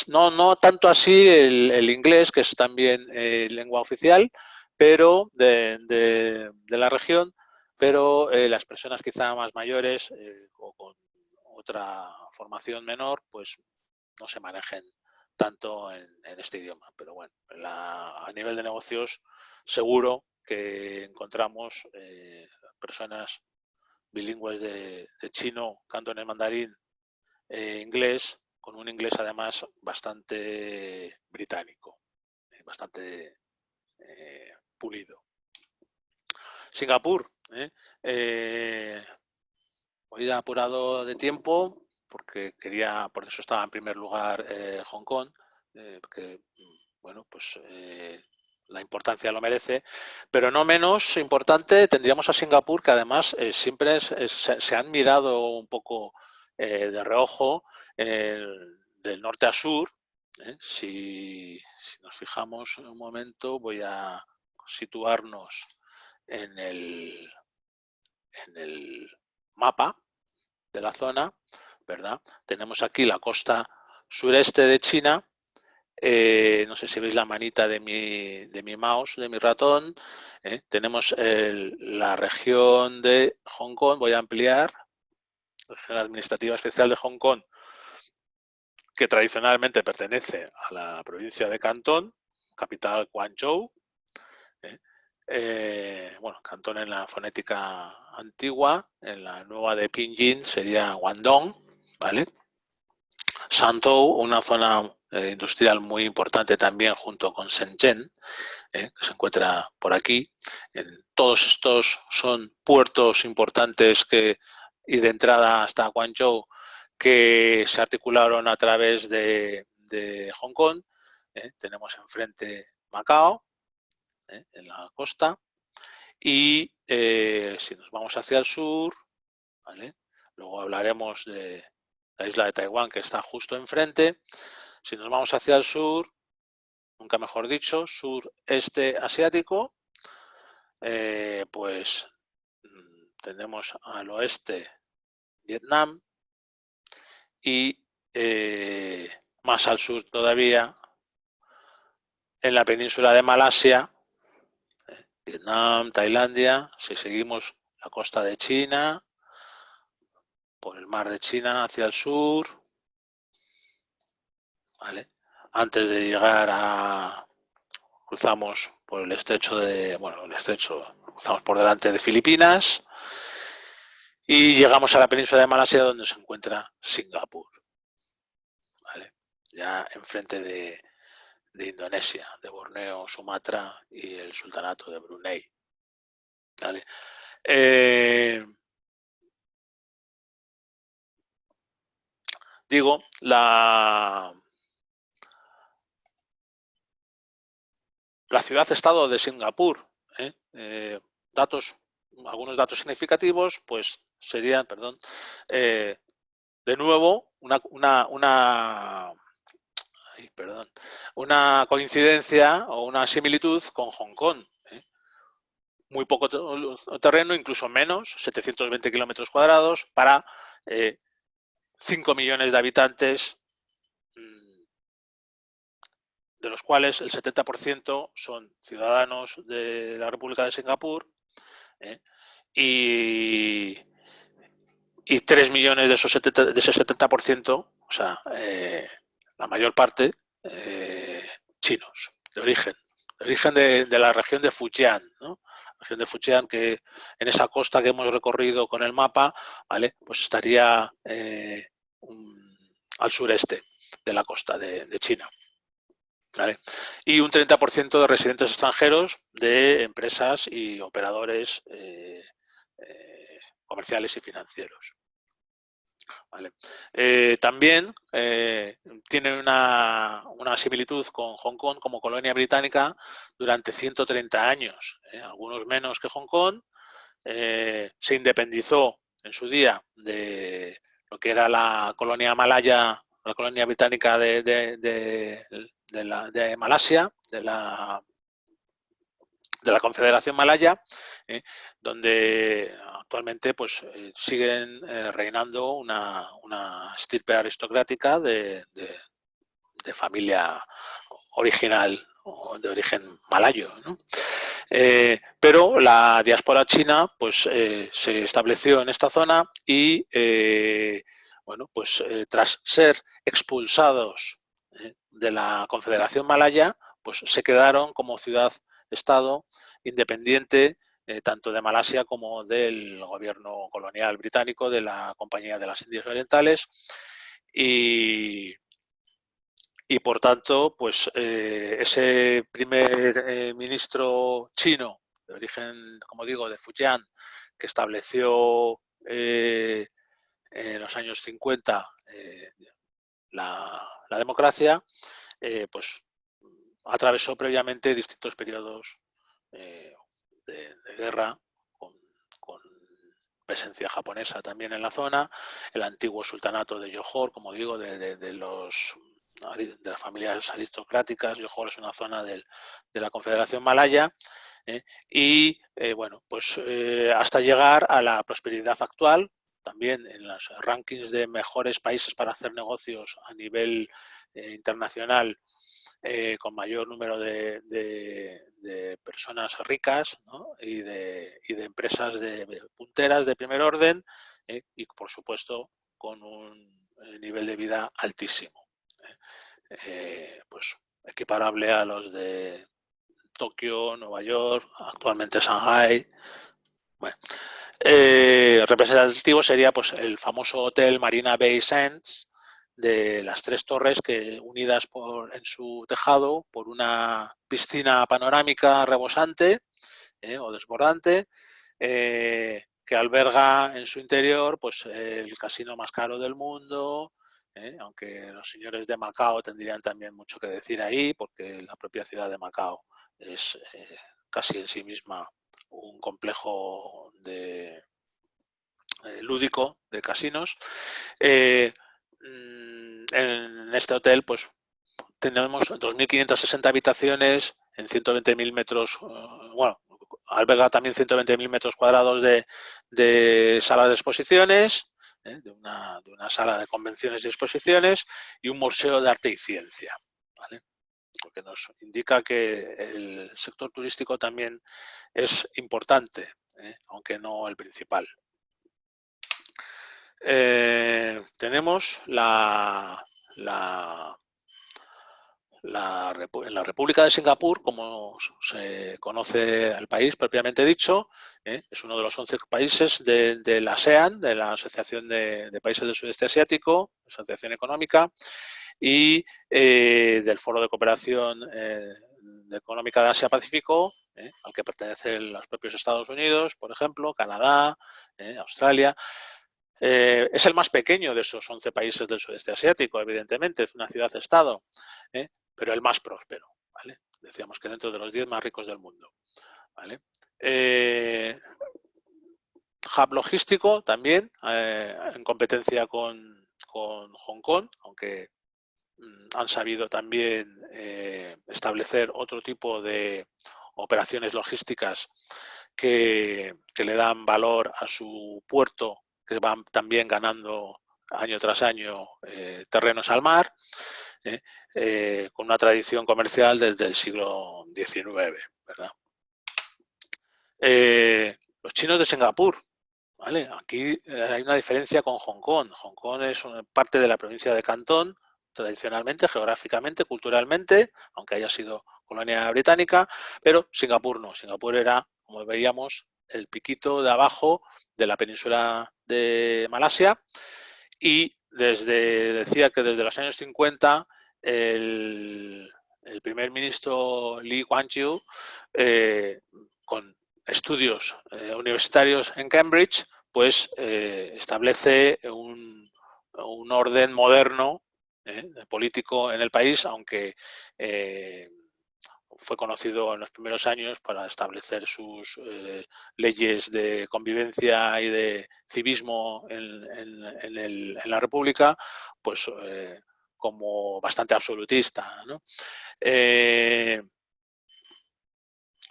No tanto así el inglés, que es también lengua oficial, pero de la región, pero las personas quizá más mayores o con otra formación menor, pues no se manejen tanto en este idioma. Pero bueno, a nivel de negocios seguro que encontramos personas bilingües de chino, cantonés, mandarín, inglés, con un inglés además bastante británico, bastante pulido. Singapur, hoy he apurado de tiempo porque por eso estaba en primer lugar Hong Kong, porque bueno, pues la importancia lo merece, pero no menos importante tendríamos a Singapur, que además siempre se han mirado un poco de reojo del norte a sur. Si nos fijamos un momento, voy a situarnos en el mapa de la zona, ¿verdad? Tenemos aquí la costa sureste de China. No sé si veis la manita de mi mouse, de mi ratón. Tenemos la región de Hong Kong, voy a ampliar, la región administrativa especial de Hong Kong, que tradicionalmente pertenece a la provincia de Cantón, capital Guangzhou. Bueno, Cantón en la fonética antigua, en la nueva de Pinyin sería Guangdong, ¿vale? Shantou, una zona industrial muy importante también junto con Shenzhen, que se encuentra por aquí. Todos estos son puertos importantes y de entrada hasta Guangzhou que se articularon a través de Hong Kong. Tenemos enfrente Macao, en la costa, y si nos vamos hacia el sur, ¿vale? Luego hablaremos de la isla de Taiwán, que está justo enfrente. Si nos vamos hacia el sur, nunca mejor dicho, sureste asiático, pues tenemos al oeste Vietnam y más al sur todavía, en la península de Malasia, Vietnam, Tailandia. Si seguimos la costa de China, por el mar de China hacia el sur, ¿vale? Antes de llegar cruzamos por el estrecho cruzamos por delante de Filipinas y llegamos a la península de Malasia, donde se encuentra Singapur, ¿vale? Ya enfrente de Indonesia, de Borneo, Sumatra y el Sultanato de Brunei, ¿vale? Digo, la ciudad-estado de Singapur, algunos datos significativos, pues serían, de nuevo, una coincidencia o una similitud con Hong Kong. Muy poco terreno, incluso menos, 720 kilómetros cuadrados para 5 millones de habitantes, de los cuales el 70% son ciudadanos de la República de Singapur, y 3 millones de ese 70%, o sea, la mayor parte, chinos, de origen de la región de Fujian, ¿no? La región de Fujian, que en esa costa que hemos recorrido con el mapa, ¿vale? Pues estaría al sureste de la costa de China. ¿Vale? Y un 30% de residentes extranjeros de empresas y operadores comerciales y financieros. ¿Vale? También tiene una similitud con Hong Kong como colonia británica durante 130 años, algunos menos que Hong Kong. Se independizó en su día de lo que era la colonia malaya, la colonia británica de Malasia, de la Confederación Malaya, donde actualmente pues siguen reinando una estirpe aristocrática de familia original o de origen malayo, ¿no? Pero la diáspora china pues se estableció en esta zona y bueno, pues tras ser expulsados de la Confederación Malaya, pues se quedaron como ciudad-estado independiente, tanto de Malasia como del gobierno colonial británico, de la Compañía de las Indias Orientales, y por tanto, pues ese primer ministro chino de origen, como digo, de Fujian, que estableció en los años 50 la democracia, pues atravesó previamente distintos periodos de guerra con presencia japonesa también en la zona, el antiguo sultanato de Johor, como digo, de las familias aristocráticas. Johor es una zona de la Confederación Malaya, y bueno, pues hasta llegar a la prosperidad actual, también en los rankings de mejores países para hacer negocios a nivel internacional, con mayor número de personas ricas, ¿no? y de empresas punteras de primer orden, y por supuesto con un nivel de vida altísimo, pues equiparable a los de Tokio, Nueva York, actualmente Shanghai. Bueno, representativo sería pues el famoso hotel Marina Bay Sands, de las 3 torres que unidas en su tejado por una piscina panorámica rebosante o desbordante, que alberga en su interior pues el casino más caro del mundo, aunque los señores de Macao tendrían también mucho que decir ahí, porque la propia ciudad de Macao es casi en sí misma un complejo lúdico de casinos. En este hotel pues tenemos 2.560 habitaciones en 120.000 metros, bueno, alberga también 120.000 metros cuadrados de sala de exposiciones, de una sala de convenciones y exposiciones, y un museo de arte y ciencia, ¿vale? Porque nos indica que el sector turístico también es importante, aunque no el principal. Tenemos en la República de Singapur, como se conoce el país propiamente dicho, es uno de los 11 países de la ASEAN, de la Asociación de Países del Sudeste Asiático, Asociación Económica, y del Foro de Cooperación económica de Asia-Pacífico, al que pertenecen los propios Estados Unidos, por ejemplo, Canadá, Australia. Es el más pequeño de esos 11 países del sudeste asiático, evidentemente, es una ciudad-estado, pero el más próspero, ¿vale? Decíamos que dentro de los 10 más ricos del mundo, ¿vale? Hub logístico también, en competencia con Hong Kong, aunque han sabido también establecer otro tipo de operaciones logísticas que le dan valor a su puerto, que van también ganando año tras año terrenos al mar, con una tradición comercial desde el siglo XIX, ¿verdad? Los chinos de Singapur, ¿vale? Aquí hay una diferencia con Hong Kong. Hong Kong es una parte de la provincia de Cantón, tradicionalmente, geográficamente, culturalmente, aunque haya sido colonia británica, pero Singapur no. Singapur era, como veíamos, el piquito de abajo de la península de Malasia, y decía que desde los años 50 el primer ministro Lee Kuan Yew, con estudios universitarios en Cambridge, pues establece un orden moderno político en el país, aunque fue conocido en los primeros años para establecer sus leyes de convivencia y de civismo en la República, pues como bastante absolutista, ¿no?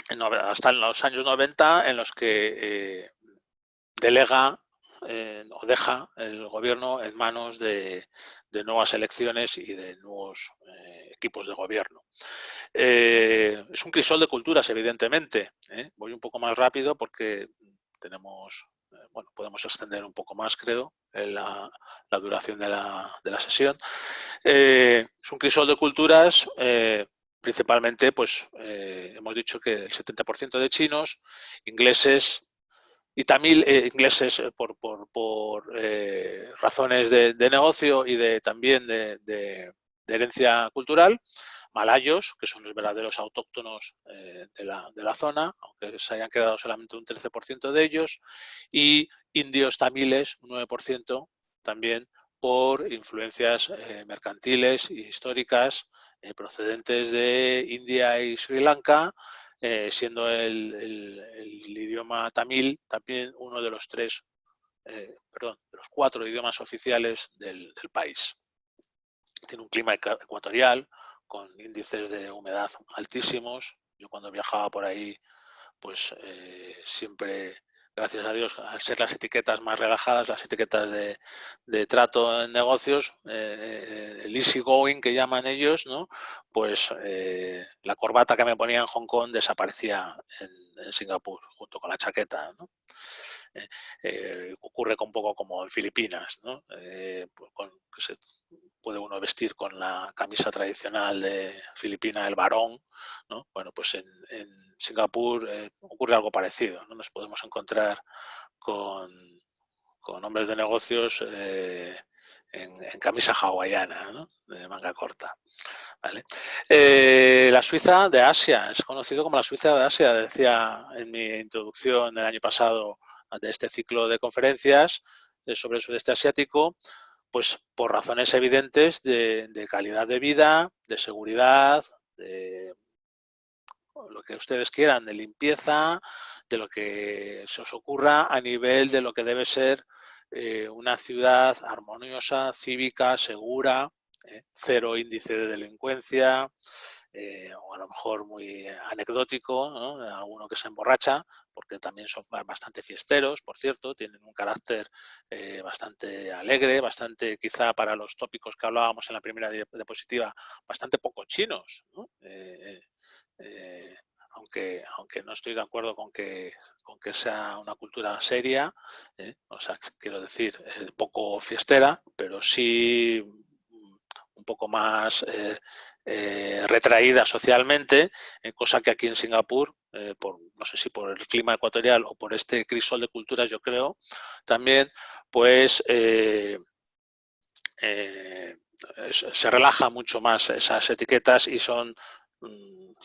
Hasta en los años 90, en los que delega o deja el gobierno en manos de nuevas elecciones y de nuevos equipos de gobierno. Es un crisol de culturas, evidentemente. Voy un poco más rápido porque tenemos, bueno, podemos extender un poco más, creo, la duración de la sesión. Es un crisol de culturas, principalmente, pues hemos dicho que el 70% de chinos, ingleses y tamil, ingleses por razones de negocio y también de herencia cultural, malayos, que son los verdaderos autóctonos de la zona, aunque se hayan quedado solamente un 13% de ellos, y indios tamiles, un 9%, también por influencias mercantiles y históricas procedentes de India y Sri Lanka, siendo el idioma tamil también uno de los de los 4 idiomas oficiales del país. Tiene un clima ecuatorial con índices de humedad altísimos. Yo cuando viajaba por ahí, pues siempre, gracias a Dios, al ser las etiquetas más relajadas, las etiquetas de trato en negocios, el easy going que llaman ellos, ¿no? Pues la corbata que me ponía en Hong Kong desaparecía en Singapur, junto con la chaqueta, ¿no? Ocurre un poco como en Filipinas, ¿no? Que se puede uno vestir con la camisa tradicional de Filipina, el varón, ¿no? Bueno, pues en Singapur ocurre algo parecido, ¿no? Nos podemos encontrar con hombres de negocios en camisa hawaiana, ¿no? De manga corta. ¿Vale? La Suiza de Asia, es conocido como la Suiza de Asia, decía en mi introducción el año pasado de este ciclo de conferencias sobre el sudeste asiático, pues por razones evidentes de calidad de vida, de seguridad, de lo que ustedes quieran, de limpieza, de lo que se os ocurra a nivel de lo que debe ser una ciudad armoniosa, cívica, segura, cero índice de delincuencia, o a lo mejor muy anecdótico, ¿no? Alguno que se emborracha, porque también son bastante fiesteros, por cierto, tienen un carácter bastante alegre, bastante, quizá para los tópicos que hablábamos en la primera diapositiva, bastante poco chinos, ¿no? Aunque no estoy de acuerdo con que sea una cultura seria, o sea, quiero decir, poco fiestera, pero sí un poco más retraída socialmente, cosa que aquí en Singapur, no sé si por el clima ecuatorial o por este crisol de culturas, yo creo, también, pues se relaja mucho más esas etiquetas y son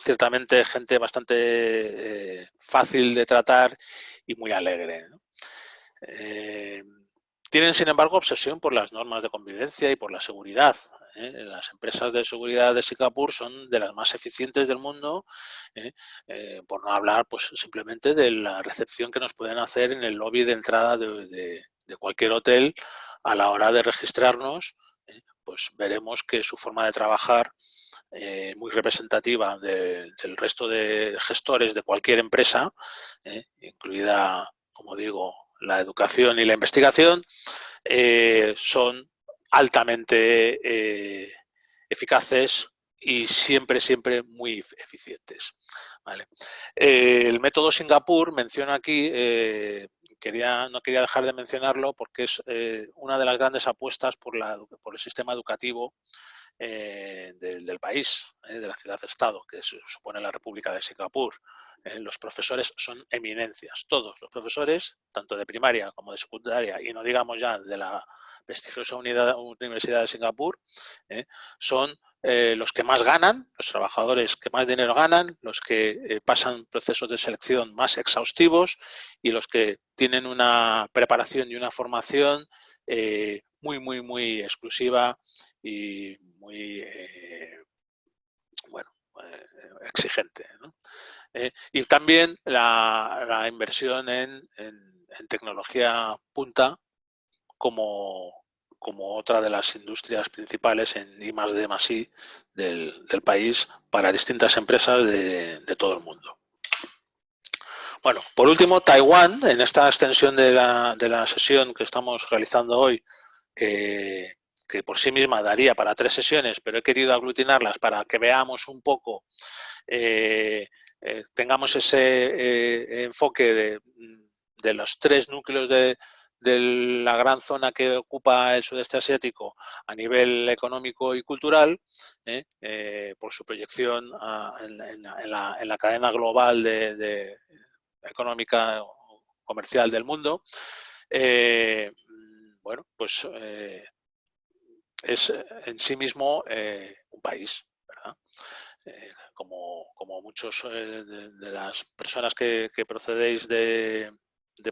ciertamente gente bastante fácil de tratar y muy alegre, ¿no? Tienen, sin embargo, obsesión por las normas de convivencia y por la seguridad. Las empresas de seguridad de Singapur son de las más eficientes del mundo, por no hablar pues simplemente de la recepción que nos pueden hacer en el lobby de entrada de cualquier hotel a la hora de registrarnos. Pues veremos que su forma de trabajar, muy representativa del resto de gestores de cualquier empresa, incluida, como digo, la educación y la investigación, son altamente eficaces y siempre muy eficientes. ¿Vale? El método Singapur menciona aquí, no quería dejar de mencionarlo porque es una de las grandes apuestas por el sistema educativo del país, de la ciudad-estado, que supone la República de Singapur. Los profesores son eminencias, todos los profesores, tanto de primaria como de secundaria, y no digamos ya de la prestigiosa Universidad de Singapur, son los que más ganan, los trabajadores que más dinero ganan, los que pasan procesos de selección más exhaustivos y los que tienen una preparación y una formación muy exclusiva y muy exigente, ¿no? Y también la inversión en tecnología punta como otra de las industrias principales en I+D+I del país para distintas empresas de todo el mundo. Bueno, por último, Taiwán, en esta extensión de la sesión que estamos realizando hoy, que por sí misma daría para 3 sesiones, pero he querido aglutinarlas para que veamos un poco, tengamos ese enfoque de los 3 núcleos de la gran zona que ocupa el sudeste asiático a nivel económico y cultural, por su proyección en la cadena global de económica o comercial del mundo. Bueno, pues es en sí mismo un país, ¿verdad? Como muchos de las personas que procedéis de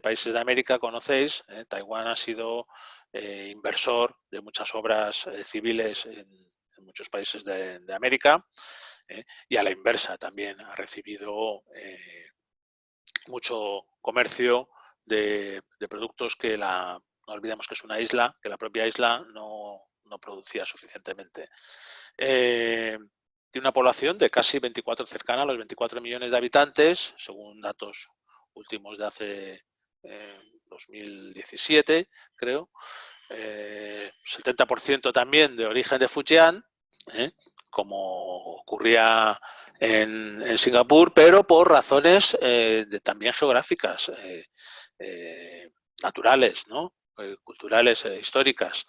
países de América conocéis, Taiwán ha sido inversor de muchas obras civiles en muchos países de América, y a la inversa también ha recibido mucho comercio de productos que no olvidemos que es una isla, que la propia isla no producía suficientemente. Tiene una población de casi 24, cercana a los 24 millones de habitantes, según datos últimos de hace 2017, creo. 70% también de origen de Fujian, como ocurría en Singapur, pero por razones también geográficas, naturales, ¿no? Culturales, históricas.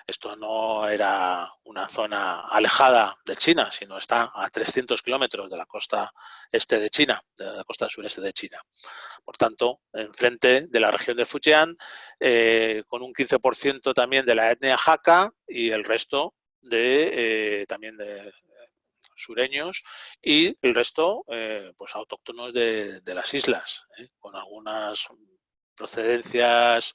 Esto no era una zona alejada de China, sino está a 300 kilómetros de la costa este de China, de la costa sureste de China. Por tanto, enfrente de la región de Fujian, con un 15% también de la etnia Hakka y el resto también de sureños y el resto pues autóctonos de las islas, con algunas procedencias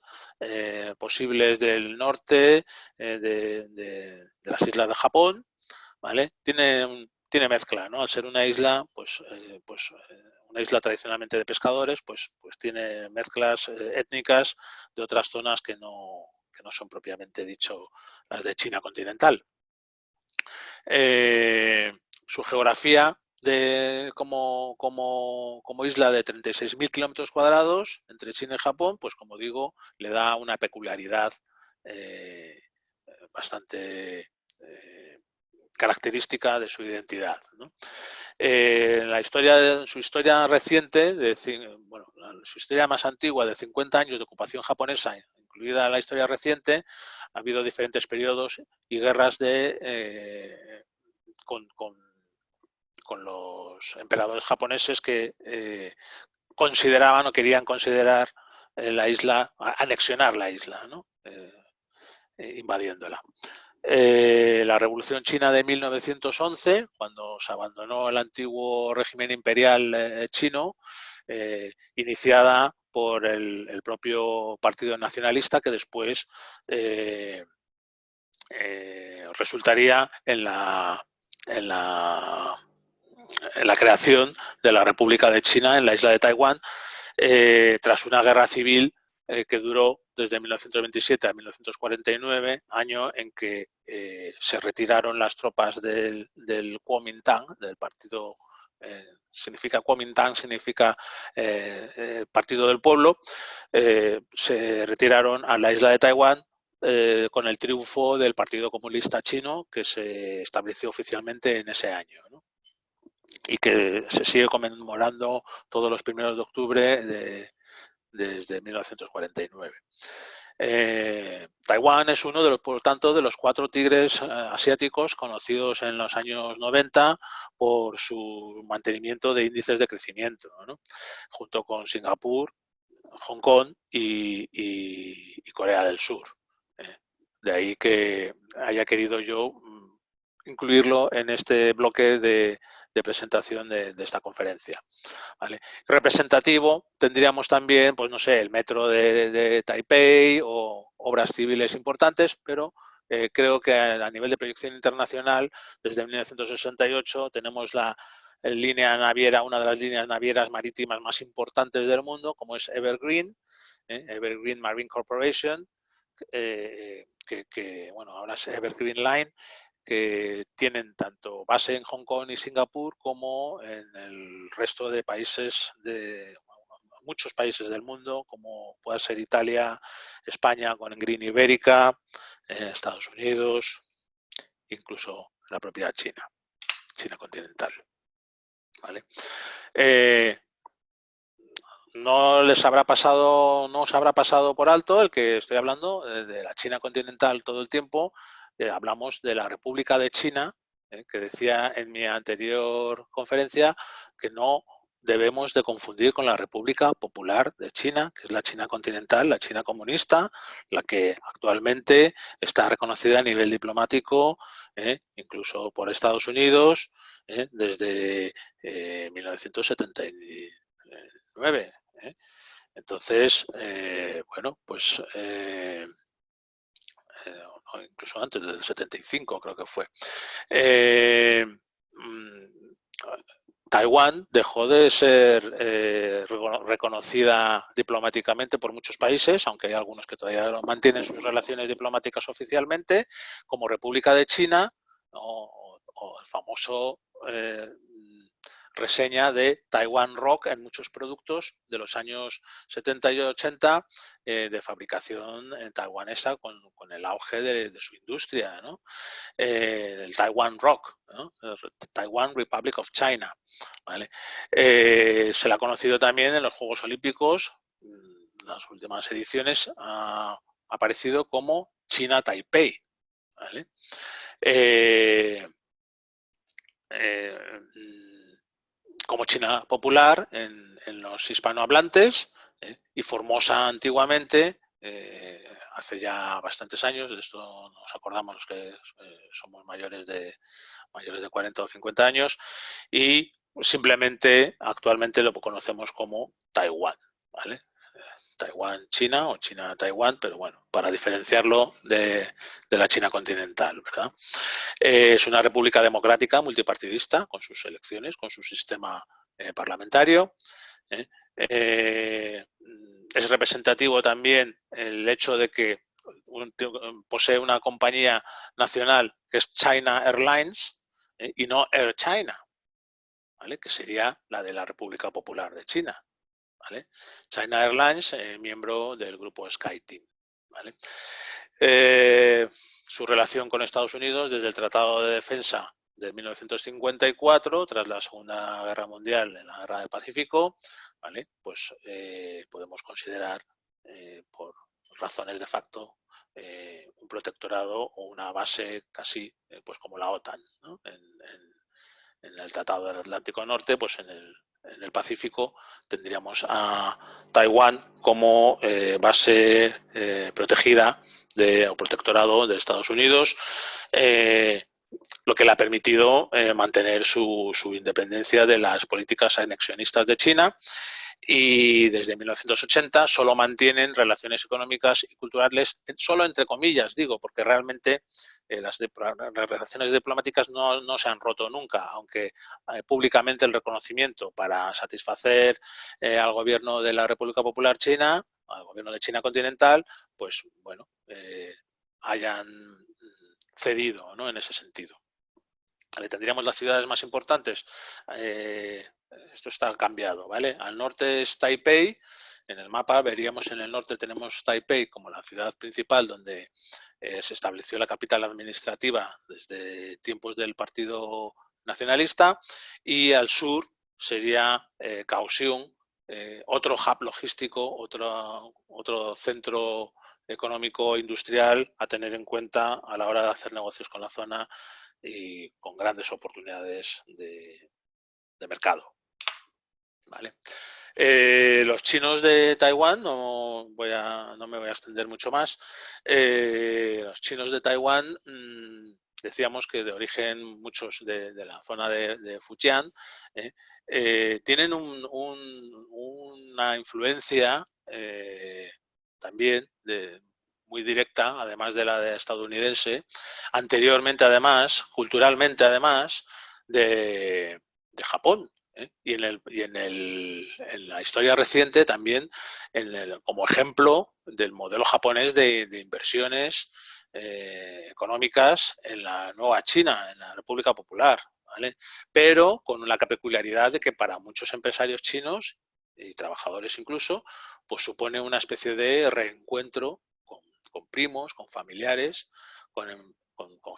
posibles del norte, de las islas de Japón, ¿vale? Tiene mezcla, ¿no? Al ser una isla, pues una isla tradicionalmente de pescadores, pues tiene mezclas étnicas de otras zonas que no son propiamente dicho las de China continental. Su geografía como isla de 36.000 kilómetros cuadrados entre China y Japón, pues como digo, le da una peculiaridad bastante característica de su identidad, ¿no? Su historia reciente, su historia más antigua de 50 años de ocupación japonesa, incluida la historia reciente, ha habido diferentes periodos y guerras con los emperadores japoneses que consideraban o querían considerar la isla, anexionar la isla, ¿no? Invadiéndola. La Revolución China de 1911, cuando se abandonó el antiguo régimen imperial chino, iniciada por el propio Partido Nacionalista, que después resultaría en la creación de la República de China en la isla de Taiwán, tras una guerra civil que duró desde 1927 a 1949, año en que se retiraron las tropas del Kuomintang, del partido, significa Kuomintang, significa Partido del Pueblo, se retiraron a la isla de Taiwán con el triunfo del Partido Comunista Chino, que se estableció oficialmente en ese año, ¿no? Y que se sigue conmemorando todos los 1 de octubre desde 1949. Taiwán es uno de los, por tanto, de los 4 tigres asiáticos conocidos en los años 90 por su mantenimiento de índices de crecimiento, ¿no? Junto con Singapur, Hong Kong y Corea del Sur. De ahí que haya querido yo incluirlo en este bloque de presentación de esta conferencia. ¿Vale? Representativo tendríamos también, pues no sé, el metro de Taipei o obras civiles importantes, pero creo que a nivel de proyección internacional, desde 1968 tenemos la línea naviera, una de las líneas navieras marítimas más importantes del mundo, como es Evergreen, Evergreen Marine Corporation, que bueno, ahora es Evergreen Line, que tienen tanto base en Hong Kong y Singapur como en el resto de países, de muchos países del mundo, como pueda ser Italia, España con Green Ibérica, Estados Unidos, incluso la propia China, China continental. ¿Vale? No os habrá pasado por alto el que estoy hablando de la China continental todo el tiempo. Hablamos de la República de China, que decía en mi anterior conferencia que no debemos de confundir con la República Popular de China, que es la China continental, la China comunista, la que actualmente está reconocida a nivel diplomático, incluso por Estados Unidos, desde 1979. Entonces, bueno, pues incluso antes del 75 creo que fue. Taiwán dejó de ser reconocida diplomáticamente por muchos países, aunque hay algunos que todavía mantienen sus relaciones diplomáticas oficialmente, como República de China, o el famoso reseña de Taiwan Rock en muchos productos de los años 70 y 80 de fabricación taiwanesa con el auge de su industria, ¿no? El Taiwan Rock, ¿no? Taiwan Republic of China, ¿vale? Se la ha conocido también en los Juegos Olímpicos, las últimas ediciones ha aparecido como China Taipei, ¿vale? Como China popular en los hispanohablantes, y Formosa antiguamente, hace ya bastantes años, de esto nos acordamos los que somos mayores de 40 o 50 años, y simplemente actualmente lo conocemos como Taiwán, ¿vale? Taiwán China o China Taiwán, pero bueno, para diferenciarlo de la China continental, ¿verdad? Es una república democrática multipartidista con sus elecciones, con su sistema parlamentario. Es representativo también el hecho de que posee una compañía nacional que es China Airlines y no Air China, ¿vale? Que sería la de la República Popular de China, ¿vale? China Airlines, miembro del grupo SkyTeam, ¿vale? Su relación con Estados Unidos desde el Tratado de Defensa de 1954, tras la Segunda Guerra Mundial, en la Guerra del Pacífico, ¿vale? Pues podemos considerar, por razones de facto, un protectorado o una base casi pues como la OTAN, ¿no? En el Tratado del Atlántico Norte, pues en el Pacífico tendríamos a Taiwán como base protegida o protectorado de Estados Unidos, lo que le ha permitido mantener su independencia de las políticas anexionistas de China, y desde 1980 solo mantienen relaciones económicas y culturales, solo entre comillas digo, porque realmente las relaciones diplomáticas no se han roto nunca, aunque públicamente el reconocimiento para satisfacer al gobierno de la República Popular China, al gobierno de China continental, pues bueno, hayan cedido, ¿no?, en ese sentido. Vale, tendríamos las ciudades más importantes. Esto está cambiado, ¿vale? Al norte es Taipei. En el mapa veríamos, en el norte tenemos Taipei como la ciudad principal, donde se estableció la capital administrativa desde tiempos del Partido Nacionalista, y al sur sería Kaohsiung, otro hub logístico, otro centro económico industrial a tener en cuenta a la hora de hacer negocios con la zona, y con grandes oportunidades de mercado. ¿Vale? Los chinos de Taiwán, no me voy a extender mucho más. Los chinos de Taiwán, decíamos que de origen muchos de la zona de Fujian, tienen una influencia también muy directa, además de la de estadounidense, anteriormente además, culturalmente además, de Japón. Y en la historia reciente también como ejemplo del modelo japonés de inversiones económicas en la nueva China, en la República Popular, ¿vale? Pero con la peculiaridad de que para muchos empresarios chinos y trabajadores incluso, pues supone una especie de reencuentro con primos, con familiares, con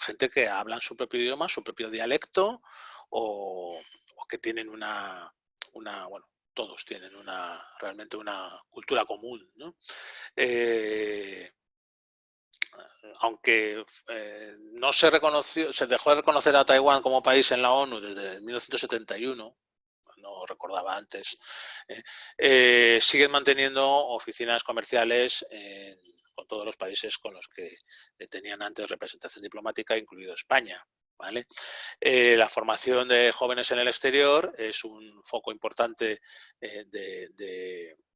gente que hablan su propio idioma, su propio dialecto, o que tienen bueno, todos tienen realmente una cultura común, ¿no? Aunque no se reconoció, se dejó de reconocer a Taiwán como país en la ONU desde 1971, no recordaba antes, siguen manteniendo oficinas comerciales con todos los países con los que tenían antes representación diplomática, incluido España. ¿Vale? La formación de jóvenes en el exterior es un foco importante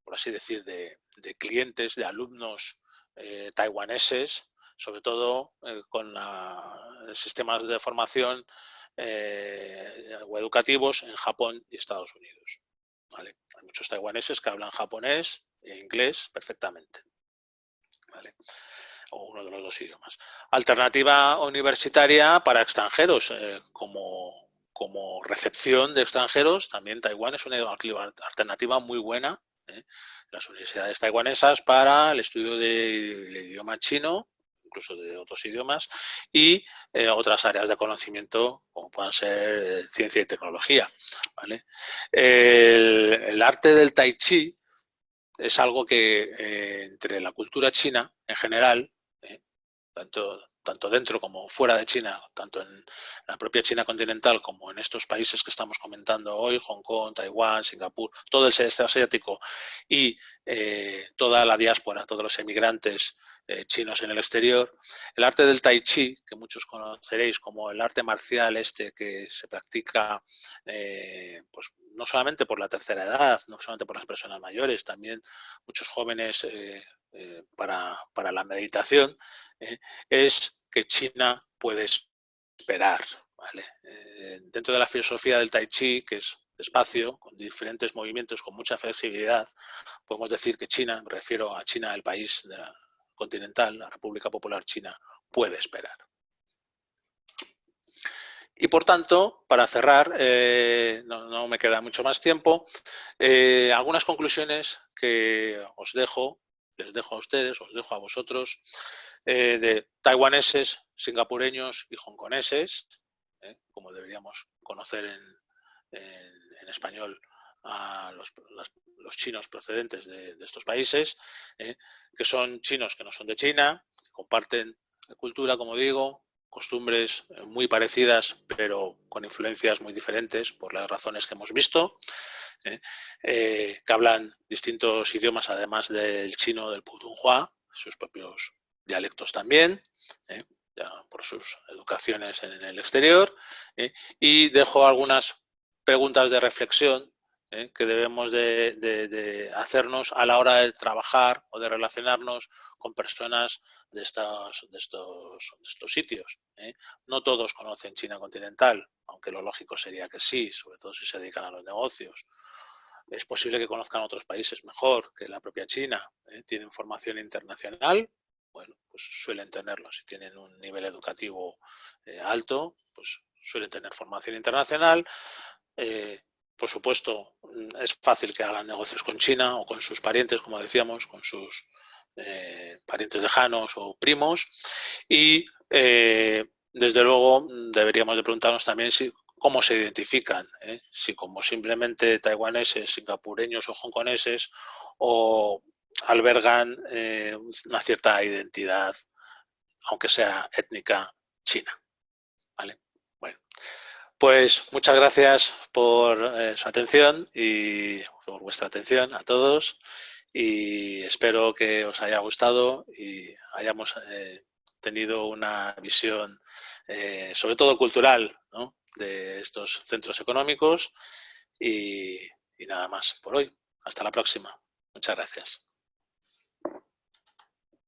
por así decir, de clientes, de alumnos taiwaneses, sobre todo con sistemas de formación o educativos en Japón y Estados Unidos. ¿Vale? Hay muchos taiwaneses que hablan japonés e inglés perfectamente. ¿Vale? O uno de los dos idiomas. Alternativa universitaria para extranjeros, como recepción de extranjeros, también Taiwán es una alternativa muy buena. Las universidades taiwanesas para el estudio del idioma chino, incluso de otros idiomas, y otras áreas de conocimiento como puedan ser ciencia y tecnología. ¿Vale? El arte del tai chi es algo que entre la cultura china en general, tanto dentro como fuera de China, tanto en la propia China continental como en estos países que estamos comentando hoy, Hong Kong, Taiwán, Singapur, todo el sudeste asiático y toda la diáspora, todos los emigrantes chinos en el exterior, el arte del tai chi, que muchos conoceréis como el arte marcial que se practica pues no solamente por la tercera edad, no solamente por las personas mayores, también muchos jóvenes para la meditación, es que China puede esperar. ¿Vale? Dentro de la filosofía del Tai Chi, que es despacio, con diferentes movimientos, con mucha flexibilidad, podemos decir que China, me refiero a China, el país continental, la República Popular China, puede esperar. Y por tanto, para cerrar, no me queda mucho más tiempo, algunas conclusiones que les dejo a ustedes, os dejo a vosotros, de taiwaneses, singapureños y hongkoneses, como deberíamos conocer en español a los chinos procedentes de estos países, que son chinos que no son de China, que comparten cultura, como digo, costumbres muy parecidas, pero con influencias muy diferentes por las razones que hemos visto, que hablan distintos idiomas además del chino, del putonghua, sus propios dialectos también, ya por sus educaciones en el exterior, y dejo algunas preguntas de reflexión que debemos de hacernos a la hora de trabajar o de relacionarnos con personas de estos sitios. No todos conocen China continental, aunque lo lógico sería que sí, sobre todo si se dedican a los negocios. Es posible que conozcan otros países mejor que la propia China. Tienen formación internacional, bueno, pues suelen tenerlo. Si tienen un nivel educativo alto, pues suelen tener formación internacional. Por supuesto, es fácil que hagan negocios con China o con sus parientes, como decíamos, con sus parientes lejanos o primos. Y desde luego deberíamos de preguntarnos también si cómo se identifican, si como simplemente taiwaneses, singapureños o hongkoneses, o albergan una cierta identidad, aunque sea étnica, china. ¿Vale? Bueno, pues muchas gracias por su atención y por vuestra atención a todos, y espero que os haya gustado y hayamos tenido una visión sobre todo cultural, ¿no?, de estos centros económicos, y nada más por hoy. Hasta la próxima. Muchas gracias.